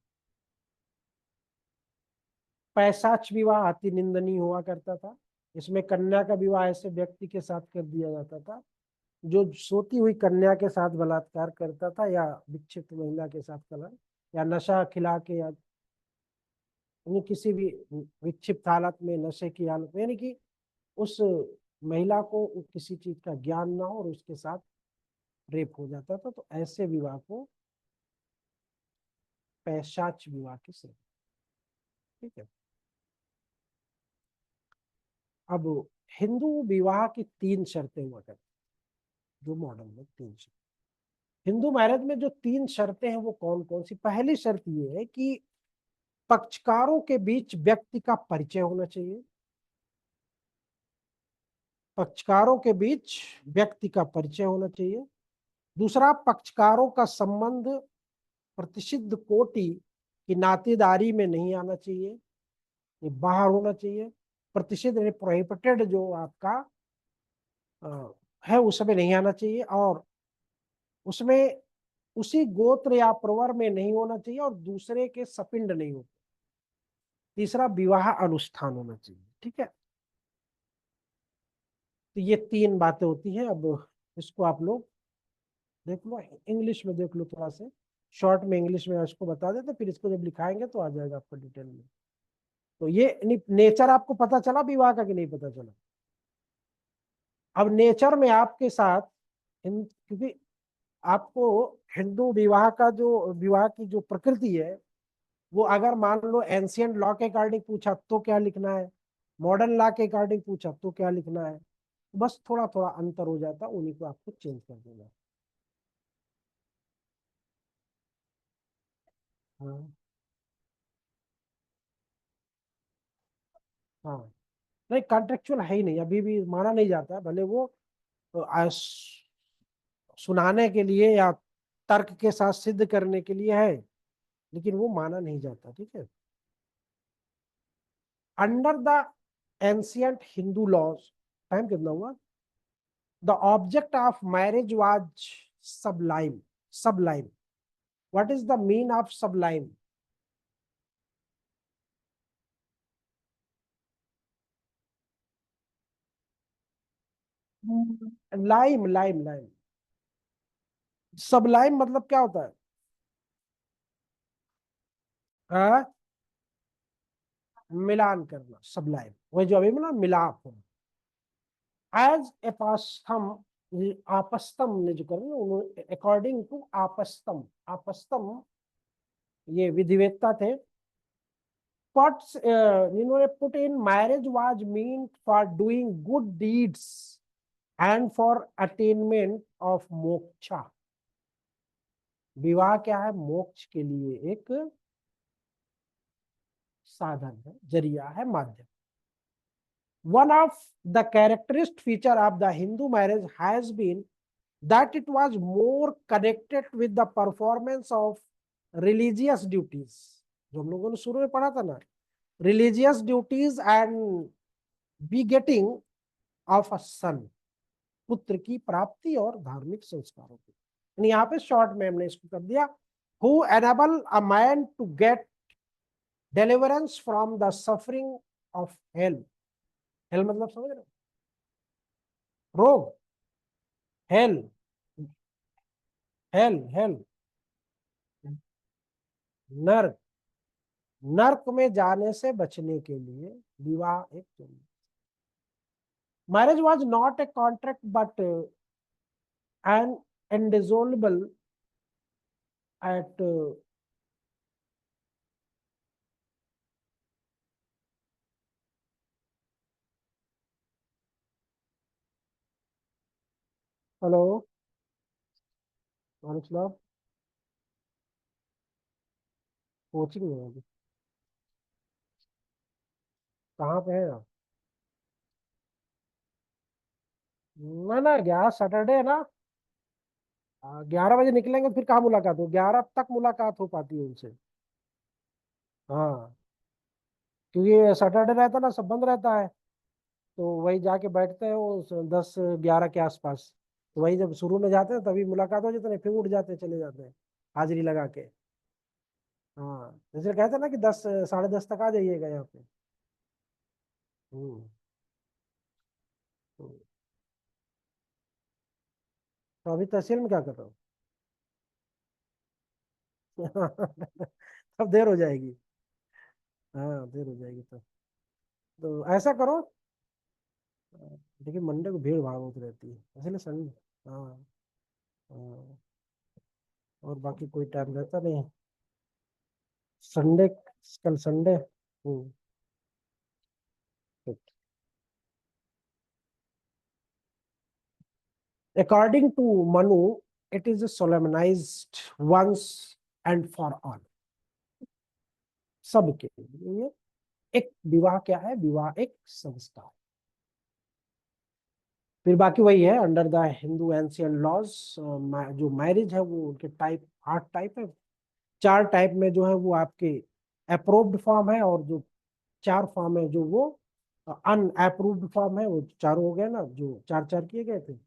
पैशाच विवाह अति निंदनीय हुआ करता था। इसमें कन्या का विवाह ऐसे व्यक्ति के साथ कर दिया जाता था जो सोती हुई कन्या के साथ बलात्कार करता था, या विक्षिप्त महिला के साथ कलह, या नशा खिला के, या यानी किसी भी विक्षिप्त हालत में, नशे की हालत में, यानी कि उस महिला को किसी चीज का ज्ञान ना हो और उसके साथ रेप हो जाता था, तो ऐसे विवाह को पैशाच विवाह की श्रेणी। ठीक है, अब हिंदू विवाह की 3 शर्तें हुआ करती, जो मॉडर्न में 3 शर्तें। हिंदू मैरिज में जो 3 शर्तें हैं वो कौन कौन सी? पहली शर्त ये है कि पक्षकारों के बीच व्यक्ति का परिचय होना चाहिए। पक्षकारों के बीच व्यक्ति का परिचय होना चाहिए। दूसरा, पक्षकारों का संबंध प्रतिषिद्ध कोटि की नातेदारी में नहीं आना चाहिए, ये बाहर होना चाहिए। प्रतिषिद्ध यानी प्रोहिबिटेड जो आपका है, उसमें नहीं आना चाहिए, और उसमें उसी गोत्र या प्रवर में नहीं होना चाहिए, और दूसरे के सपिंड नहीं होते। तीसरा, विवाह अनुष्ठान होना चाहिए। ठीक है, तो ये 3 बातें होती हैं। अब इसको आप लोग देख लो, इंग्लिश में देख लो, थोड़ा से शॉर्ट में इंग्लिश में इसको बता देते, फिर इसको जब लिखाएंगे तो आ जाएगा आपको डिटेल में। तो ये नेचर आपको पता चला विवाह का कि नहीं पता चला? अब नेचर में आपके साथ क्योंकि आपको हिंदू विवाह का जो विवाह की जो प्रकृति है, वो अगर मान लो एंशियंट लॉ के अकॉर्डिंग पूछा तो क्या लिखना है, मॉडर्न लॉ के अकॉर्डिंग पूछा तो क्या लिखना है, बस थोड़ा थोड़ा अंतर हो जाता है, उन्हीं को आपको चेंज कर देना है। हाँ हाँ। नहीं, कॉन्ट्रेक्चुअल है ही नहीं, अभी भी माना नहीं जाता है, भले वो सुनाने के लिए या तर्क के साथ सिद्ध करने के लिए है, लेकिन वो माना नहीं जाता, ठीक है। Under the ancient Hindu laws, time कितना हुआ, the object of marriage was sublime. Sublime, what is the mean of sublime? Lime lime lime. Sublime मतलब क्या होता है? हाँ, मिलान करना, सबलाइम वही जो अभी मिला, मिलाप होना। एज एपास्थम, आपस्तम ने जो कर उन्होंने अकॉर्डिंग टू आपस्तम, आपस्तम ये विधिवेत्ता थे। But इन्होंने put in marriage was meant for doing good deeds and for attainment of moksha. विवाह क्या है? मोक्ष के लिए एक साधन है, जरिया है, माध्यम। One of the characteristic feature of the Hindu marriage has been that it was more connected with the performance of religious duties, जो हम लोगों ने शुरू में पढ़ा था ना, religious duties and begetting of a son, पुत्र की प्राप्ति और धार्मिक संस्कारों की। यानी यहाँ पे शॉर्ट में हमने इसको कर दिया, who enable a man to get deliverance from the suffering of hell। hell मतलब समझ रहे हो? रोग, हेल, हेल हेल, नर्क, नर्क में जाने से बचने के लिए विवाह एक जरूरी। Marriage was not a contract but an indissoluble at hello, वालेकुम सलाम। कोचिंग में अभी? कहाँ पे है आप? ना ना, 11 सैटरडे है ना, 11 बजे निकलेंगे, फिर कहाँ मुलाकात हो, 11 तक मुलाकात हो पाती है उनसे। हाँ, क्योंकि सैटरडे रहता ना, सब बंद रहता है, तो वही जाके बैठते हैं वो 10-11 के आसपास। तो वही जब शुरू में जाते हैं तभी मुलाकात हो जाती है, फिर उठ जाते हैं, चले जाते हैं हाजिरी लगा के। हाँ, जैसे कहते हैं ना कि 10 साढ़े 10 तक आ जाइएगा यहाँ पे। हम्म। तो तो अभी तहसील में क्या कर रहा हूँ? तब देर हो जाएगी। हाँ, देर हो जाएगी तो ऐसा करो, देखिए मंडे को भीड़ भाड़ बहुत रहती है, इसलिए संडे। हाँ हाँ, और बाकी कोई टाइम रहता नहीं है संडे, कल Sunday. According to Manu, it is solemnized once and for all, सबके लिए। एक विवाह क्या है? विवाह एक संस्कार। फिर बाकी वही है, under the Hindu ancient laws जो मैरिज है वो उनके टाइप 8 टाइप है। 4 टाइप में जो है वो आपके अप्रूव्ड फॉर्म है, और जो 4 फॉर्म है जो वो अनअप्रूव्ड फॉर्म है, वो चारों हो गए ना, जो 4-4 किए गए थे।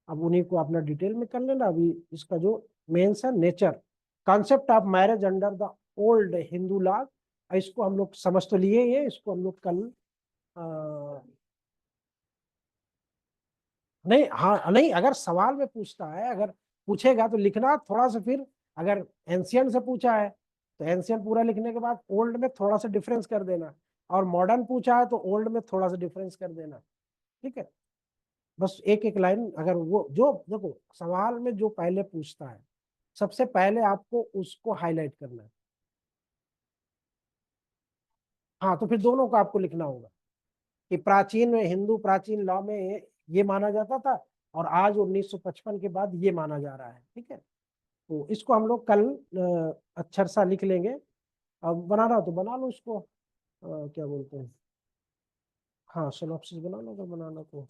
अब उन्हीं को अपना डिटेल में कर लेना। अभी इसका जो मेंस है, nature, concept of marriage under the old Hindu law, इसको हम लोग समझ तो लिए ही है, इसको हम लोग कल नहीं, हाँ नहीं, अगर सवाल में पूछता है, अगर पूछेगा तो लिखना थोड़ा सा, फिर अगर एंशियंट से पूछा है तो एंशियंट पूरा लिखने के बाद ओल्ड में थोड़ा सा डिफरेंस कर देना, और मॉडर्न पूछा है तो ओल्ड में थोड़ा सा डिफरेंस कर देना, ठीक है। बस एक एक लाइन, अगर वो जो देखो सवाल में जो पहले पूछता है सबसे पहले आपको उसको हाईलाइट करना है। हाँ, तो फिर दोनों को आपको लिखना होगा कि प्राचीन में, हिंदू प्राचीन लॉ में ये माना जाता था और आज 1955 के बाद ये माना जा रहा है। ठीक है, तो इसको हम लोग कल अक्षर सा लिख लेंगे। अब बना रहा हो तो बना लो इसको, क्या बोलते हैं, हाँ सिनॉप्सिस बना लो अगर बनाना तो।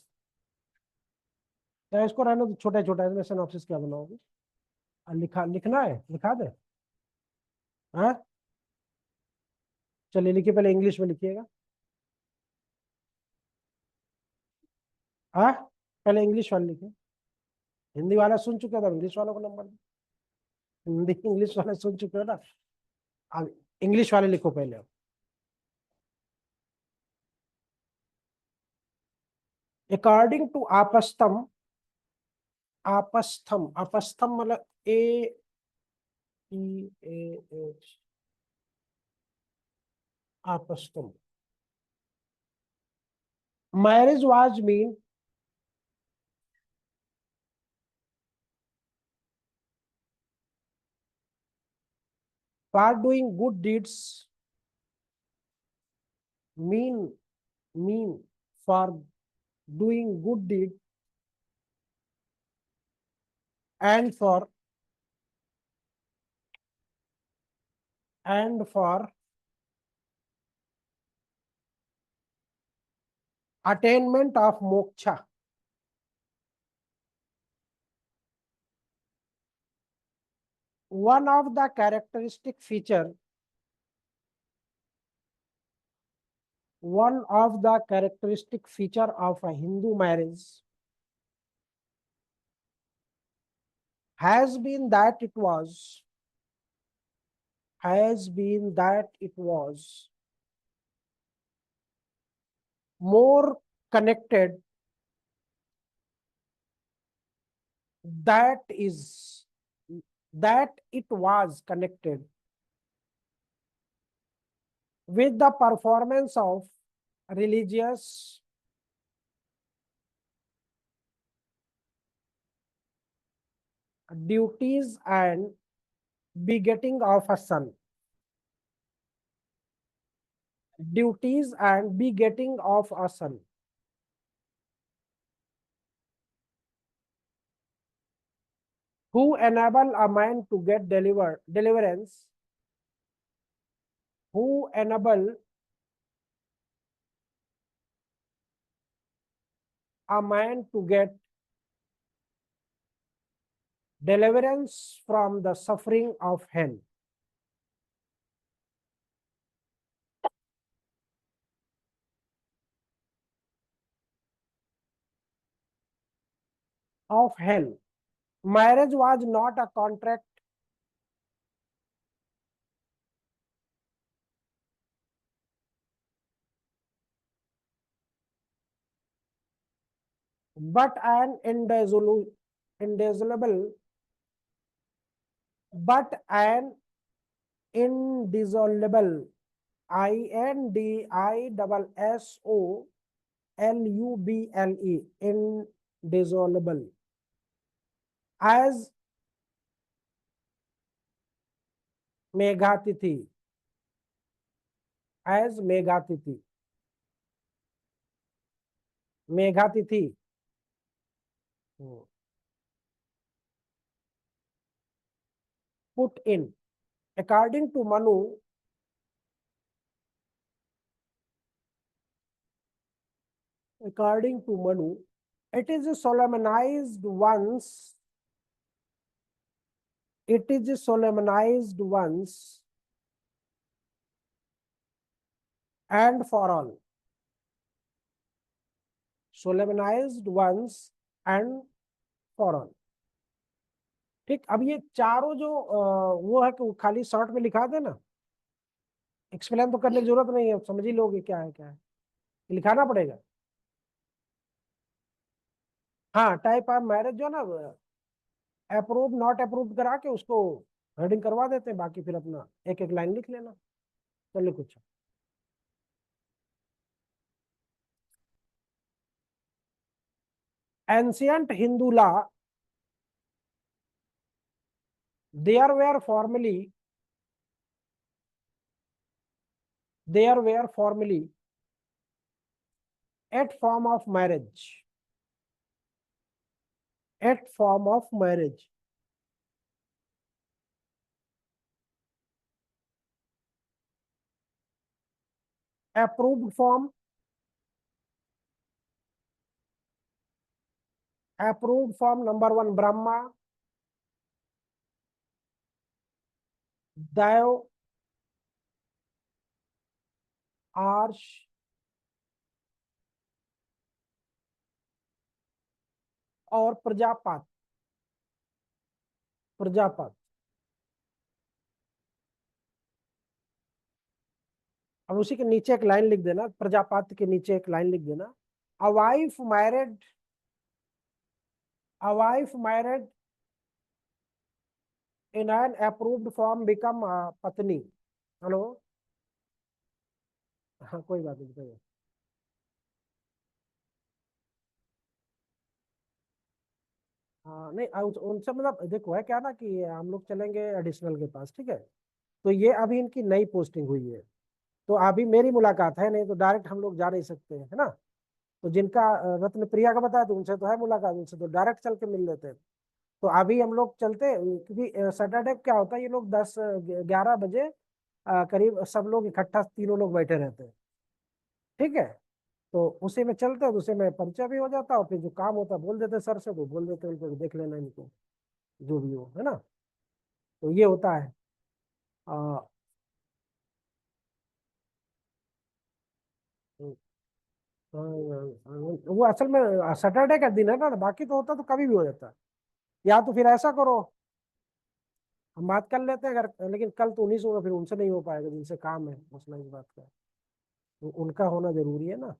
या इसको रहने तो छोटा छोटा, इसमें सिनॉप्सिस क्या बनाओगे? लिखना है, लिखा दे। हाँ, चलिए लिखिए, पहले इंग्लिश में लिखिएगा। हाँ, पहले इंग्लिश वाले लिखिए। हिंदी वाला सुन चुके थे, इंग्लिश वालों को नंबर दो। हिंदी इंग्लिश वाले सुन चुके हो ना, अब इंग्लिश वाले लिखो पहले। अकॉर्डिंग टू आपस्तम, आपस्थम, आपस्थम मतलब AEAH, Apastamba. Marriage was mean for doing good deeds, mean mean for doing good deed and for attainment of moksha. One of the characteristic feature, one of the characteristic feature of a Hindu marriage has been that it was, more connected, that is that it was connected with the performance of religious duties and begetting of a son. Duties and begetting of a son. Who enable a man to get deliverance, who enable a man to get deliverance from the suffering of hell. Of hell. Marriage was not a contract, but an indissoluble, but an indissoluble, INDISSOLUBLE, indissoluble, as Meghatiti, as Meghatiti, Meghatiti. Put in, according to Manu, according to Manu, it is solemnized once, it is solemnized once and for all. Solemnized once and for all. ठीक, अब ये चारों जो वो है कि वो खाली शॉर्ट में लिखा देना, एक्सप्लेन तो करने की जरूरत नहीं है, समझ ही लोगे क्या है क्या है, लिखाना पड़ेगा। हाँ, टाइप ऑफ मैरिज जो ना, अप्रूव नॉट अप्रूव करा के उसको हेडिंग करवा देते हैं, बाकी फिर अपना एक एक लाइन लिख लेना। चलिए कुछ ancient Hindu law, there were formerly, there were formerly 8 form of marriage, 8 form of marriage. Approved form, approved form number 1 Brahma, Dev, Arsh, और प्रजापत, प्रजापत। अब उसी के नीचे एक लाइन लिख देना, प्रजापत के नीचे एक लाइन लिख देना, a wife married, a wife married in an approved form become पत्नी। हेलो, हाँ कोई बात नहीं, कोई बात। हाँ नहीं, उनसे मतलब देखो है क्या ना कि हम लोग चलेंगे एडिशनल के पास, ठीक है। तो ये अभी इनकी नई पोस्टिंग हुई है, तो अभी मेरी मुलाकात है नहीं, तो डायरेक्ट हम लोग जा नहीं सकते हैं, है ना। तो जिनका रत्न प्रिया का बताया तो उनसे तो है मुलाकात, उनसे तो डायरेक्ट चल के मिल लेते हैं। तो अभी हम लोग चलते हैं, क्योंकि सैटरडे क्या होता है, ये लोग 10-11 बजे करीब सब लोग इकट्ठा तीनों लोग बैठे रहते हैं, ठीक है। तो उसी में चलते हैं, तो उसी में परिचय भी हो जाता है, और फिर जो काम होता है बोल देते हैं सर से, तो बोल देते हैं उनको देख लेना इनको, जो भी हो, है ना। तो ये होता है। आ, वो असल में सैटरडे का दिन है ना, बाकी तो होता तो कभी भी हो जाता है। या तो फिर ऐसा करो, हम बात कर लेते हैं अगर, लेकिन कल तो 19 होगा, फिर उनसे नहीं हो पाएगा जिनसे काम है, मसला इस बात का है। तो उनका होना जरूरी है ना।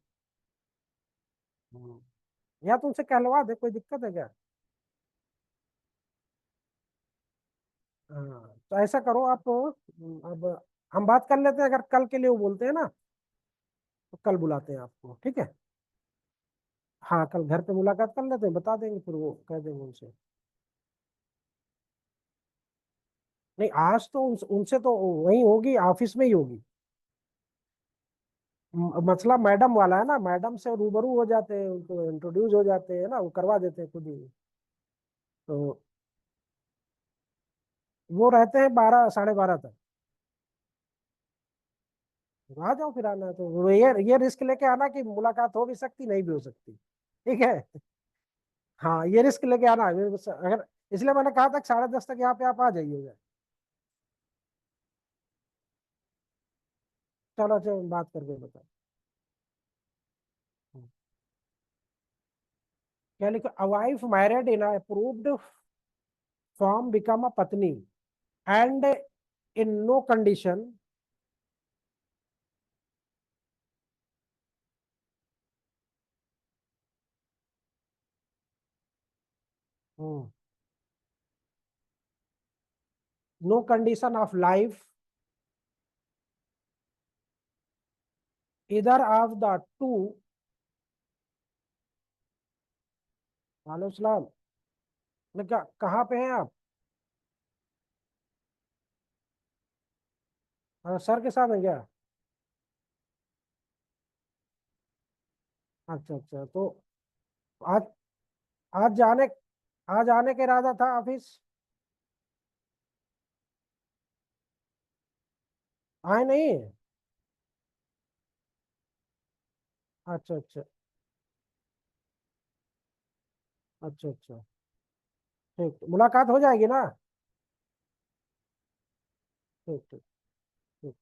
या तो उनसे कहलवा दे, कोई दिक्कत है क्या। हाँ तो ऐसा करो आप, अब हम बात कर लेते हैं, अगर कल के लिए वो बोलते हैं ना, तो कल बुलाते हैं आपको, ठीक है। हाँ कल घर पे मुलाकात कर लेते हैं, बता देंगे, फिर वो कह देंगे उनसे। नहीं आज तो उनसे तो वही होगी, ऑफिस में ही होगी। मसला मैडम वाला है ना, मैडम से रूबरू हो जाते हैं, उनको इंट्रोड्यूस हो जाते हैं ना, वो करवा देते हैं खुद ही। तो वो रहते हैं 12 साढ़े 12 तक। तो आ जाओ, फिर आना है तो ये रिस्क लेके आना कि मुलाकात हो भी सकती, नहीं भी हो सकती, ठीक है। हाँ ये रिस्क लेके आना अगर, इसलिए मैंने कहा था कि 10:30 तक यहाँ पे आप आ जाइएगा। चलो चलो बात करके बता। क्या लिखो, a wife married in approved form become a पत्नी and in no condition, no condition of life either of the two. वालेकुम सलाम। मैं क्या, कहाँ पे हैं आप। सर के साथ है क्या। अच्छा अच्छा, तो आज, आज जाने आज आने का इरादा था ऑफिस। आए नहीं। अच्छा अच्छा, अच्छा अच्छा, ठीक, मुलाकात हो जाएगी ना। ठीक ठीक ठीक।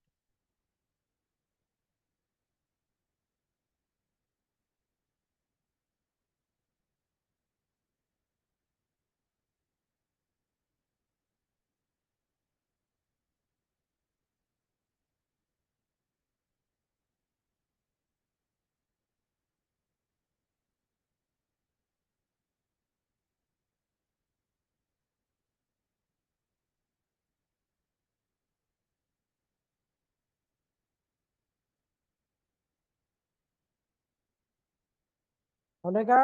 होने का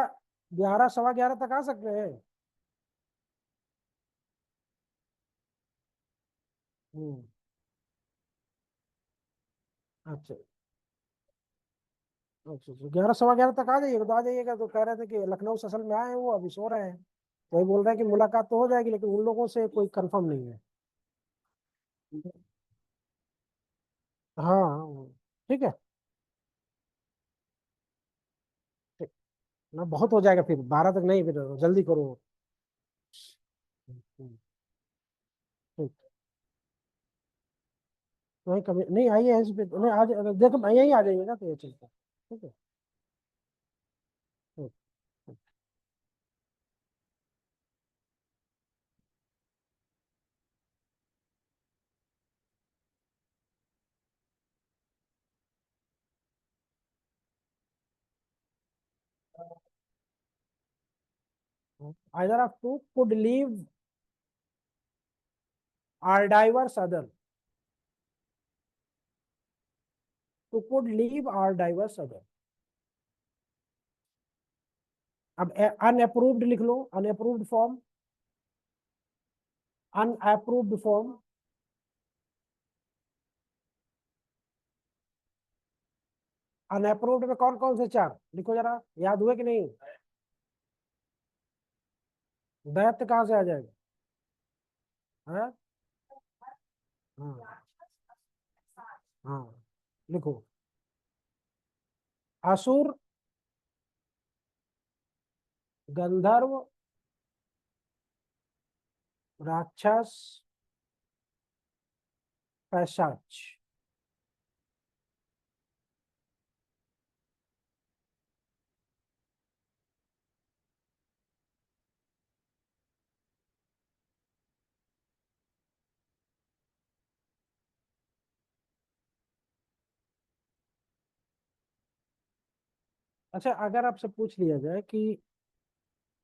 11 सवा 11 तक आ सकते हैं। हम्म। अच्छा अच्छा अच्छा, 11 सवा 11 तक आ जाइएगा, तो आ जाइएगा। तो कह रहे थे कि लखनऊ से असल में आए हैं, वो अभी सो रहे हैं, तो वही बोल रहे हैं कि मुलाकात तो हो जाएगी, लेकिन उन लोगों से कोई कंफर्म नहीं है। हाँ ठीक है। ठीक। ना बहुत हो जाएगा फिर, 12 तक नहीं, फिर जल्दी करो। ठीक। वही कभी नहीं आई है इस पे, नहीं आज देखो यहीं आ जाइएगा तो ये चलता है। ठीक है। ठीक। Either of two could leave or divorce other, to could leave or divorce other। अब अनअप्रूव्ड लिख लो, unapproved form, unapproved form. Unapproved में कौन कौन से चार लिखो जरा, याद हुए कि नहीं? दैत्य कहाँ से आ जाएगा? हाँ हाँ हाँ, लिखो। असुर, गंधर्व, राक्षस, पैशाच। अच्छा, अगर आपसे पूछ लिया जाए कि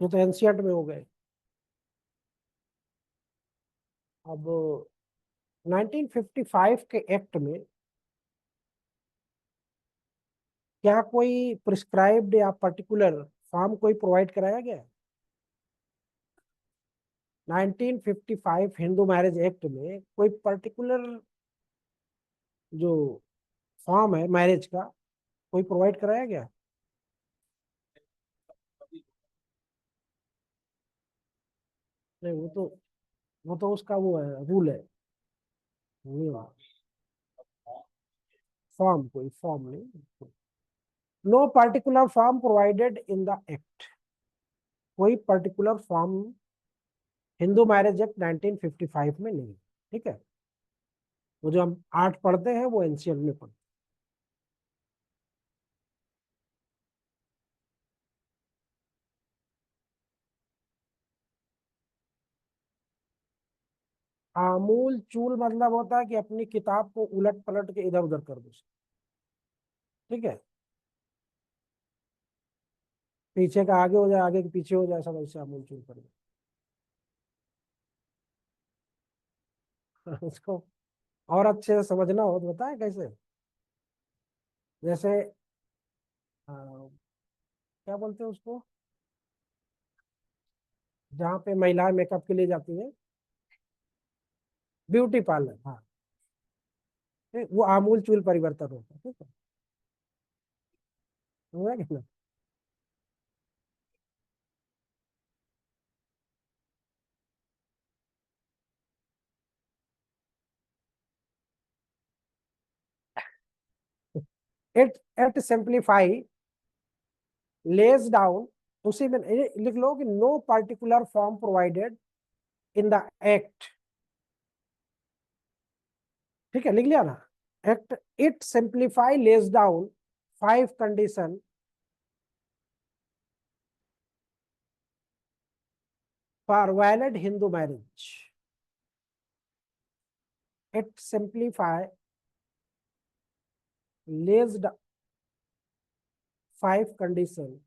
ये तो एंशियंट में हो गए, अब 1955 के एक्ट में क्या कोई प्रिस्क्राइब्ड या पर्टिकुलर फॉर्म कोई प्रोवाइड कराया गया है? 1955 हिंदू मैरिज एक्ट में कोई पर्टिकुलर जो फॉर्म है मैरिज का, कोई प्रोवाइड कराया गया? नहीं, वो तो उसका वो है, रूल है। फॉर्म, कोई फॉर्म नहीं। No particular form provided in the act. कोई particular form Hindu marriage act 1955 में नहीं। ठीक है। वो जो हम आर्ट पढ़ते हैं वो एनसीएल में पढ़ते हैं। आमूल चूल मतलब होता है कि अपनी किताब को उलट पलट के इधर उधर कर दो। ठीक है। पीछे का आगे हो जाए, आगे के पीछे हो जाए, सब ऐसे आमूल चूल कर दो। उसको और अच्छे से समझना हो तो बताए कैसे। जैसे क्या बोलते हैं उसको, जहाँ पे महिलाएं मेकअप के लिए जाती है, ब्यूटी पार्लर, हाँ। वो आमूल चूल परिवर्तन होता है। ठीक है। हुआ कि ना? इट सिंप्लीफाई लेज डाउन, उसी में लिख लो कि no particular form provided in the act. ठीक है, लिख लिया ना? Act, it simplify lays down 5 condition for valid Hindu marriage. It simplify lays 5 condition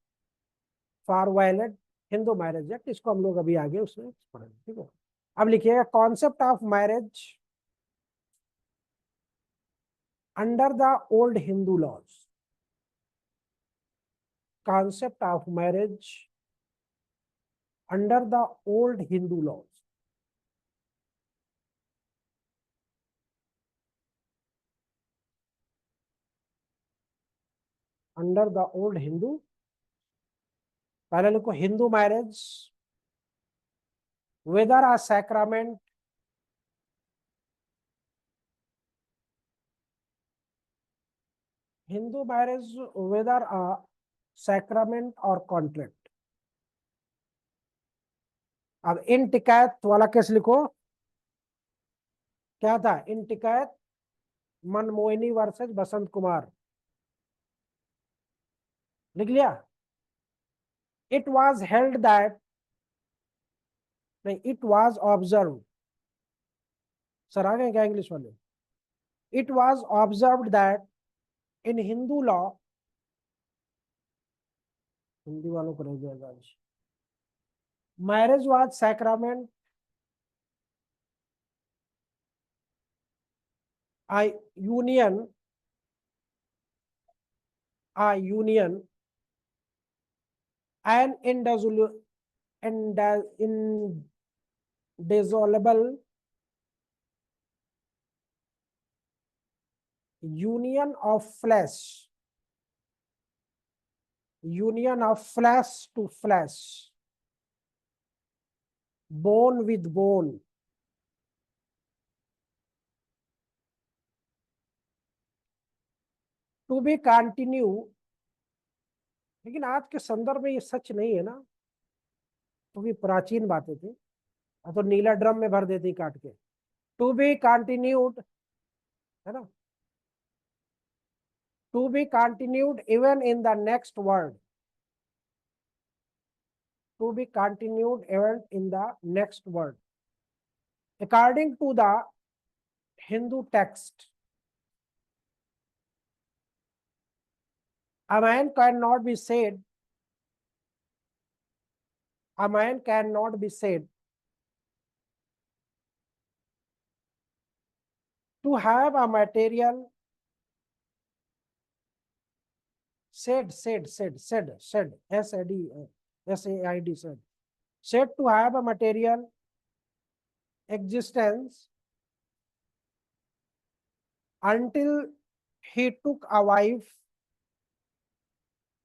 for valid Hindu marriage act. इसको हम लोग अभी आगे उसमें पढ़ेंगे। ठीक है। अब लिखिएगा, concept of marriage under the old Hindu laws. Concept of marriage under the old Hindu laws. Under the old Hindu, पहले लिखो Hindu marriage whether a sacrament Hindu marriage whether a sacrament और कॉन्ट्रैक्ट। अब इन टिकैत वाला केस लिखो, क्या था इन टिकैत मनमोहिनी वर्सेस बसंत कुमार, लिख लिया। इट वॉज हेल्ड दैट, नहीं इट वॉज ऑब्जर्व, सर आ गए क्या इंग्लिश वाले। It was observe that in Hindu law, Hindi वालों को रह जाएगा आज, marriage was sacrament a union, a union, an indissoluble union of flesh, union of flesh to flesh, bone with bone, to be continue। लेकिन आज के संदर्भ में ये सच नहीं है ना, क्योंकि प्राचीन बातें थी, तो नीला ड्रम में भर देती काट के। टू बी कंटिन्यूड है ना, to be continued even in the next world, to be continued even in the next world. According to the Hindu text, a man cannot be said, a man cannot be said to have a material, said, S-A-D, S-A-I-D, said to have a material existence until he took a wife,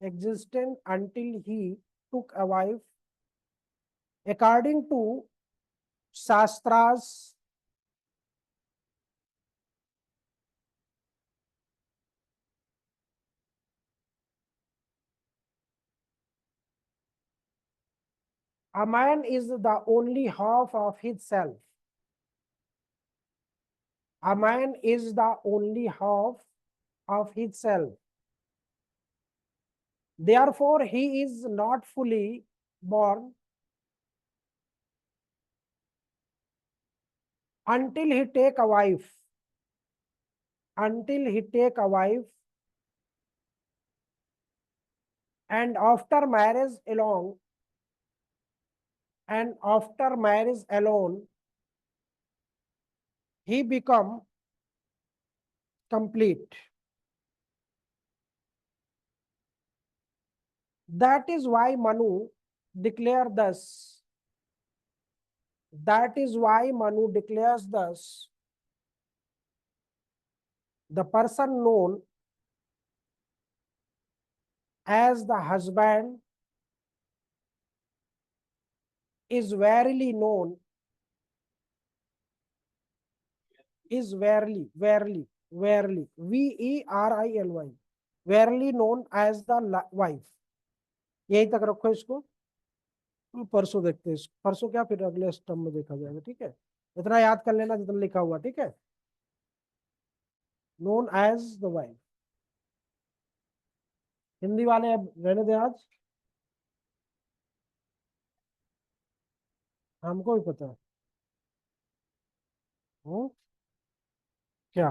existent until he took a wife, according to Shastras, a man is the only half of his self. A man is the only half of his self. Therefore, he is not fully born until he take a wife. Until he take a wife, and after marriage alone, and after marriage alone, he become complete. That is why Manu declared thus. That is why Manu declares thus. The person known as the husband is verily known, is verily, V-E-R-I-L-Y, verily known as the wife। यही तक रखो इसको, परसों देखते हैं इसको, परसों क्या फिर अगले स्टम में देखा जाएगा, ठीक है। इतना याद कर लेना जितना लिखा हुआ, ठीक है। Known as the wife. Hindi वाले अब रहने दें आज, हमको भी पता है। क्या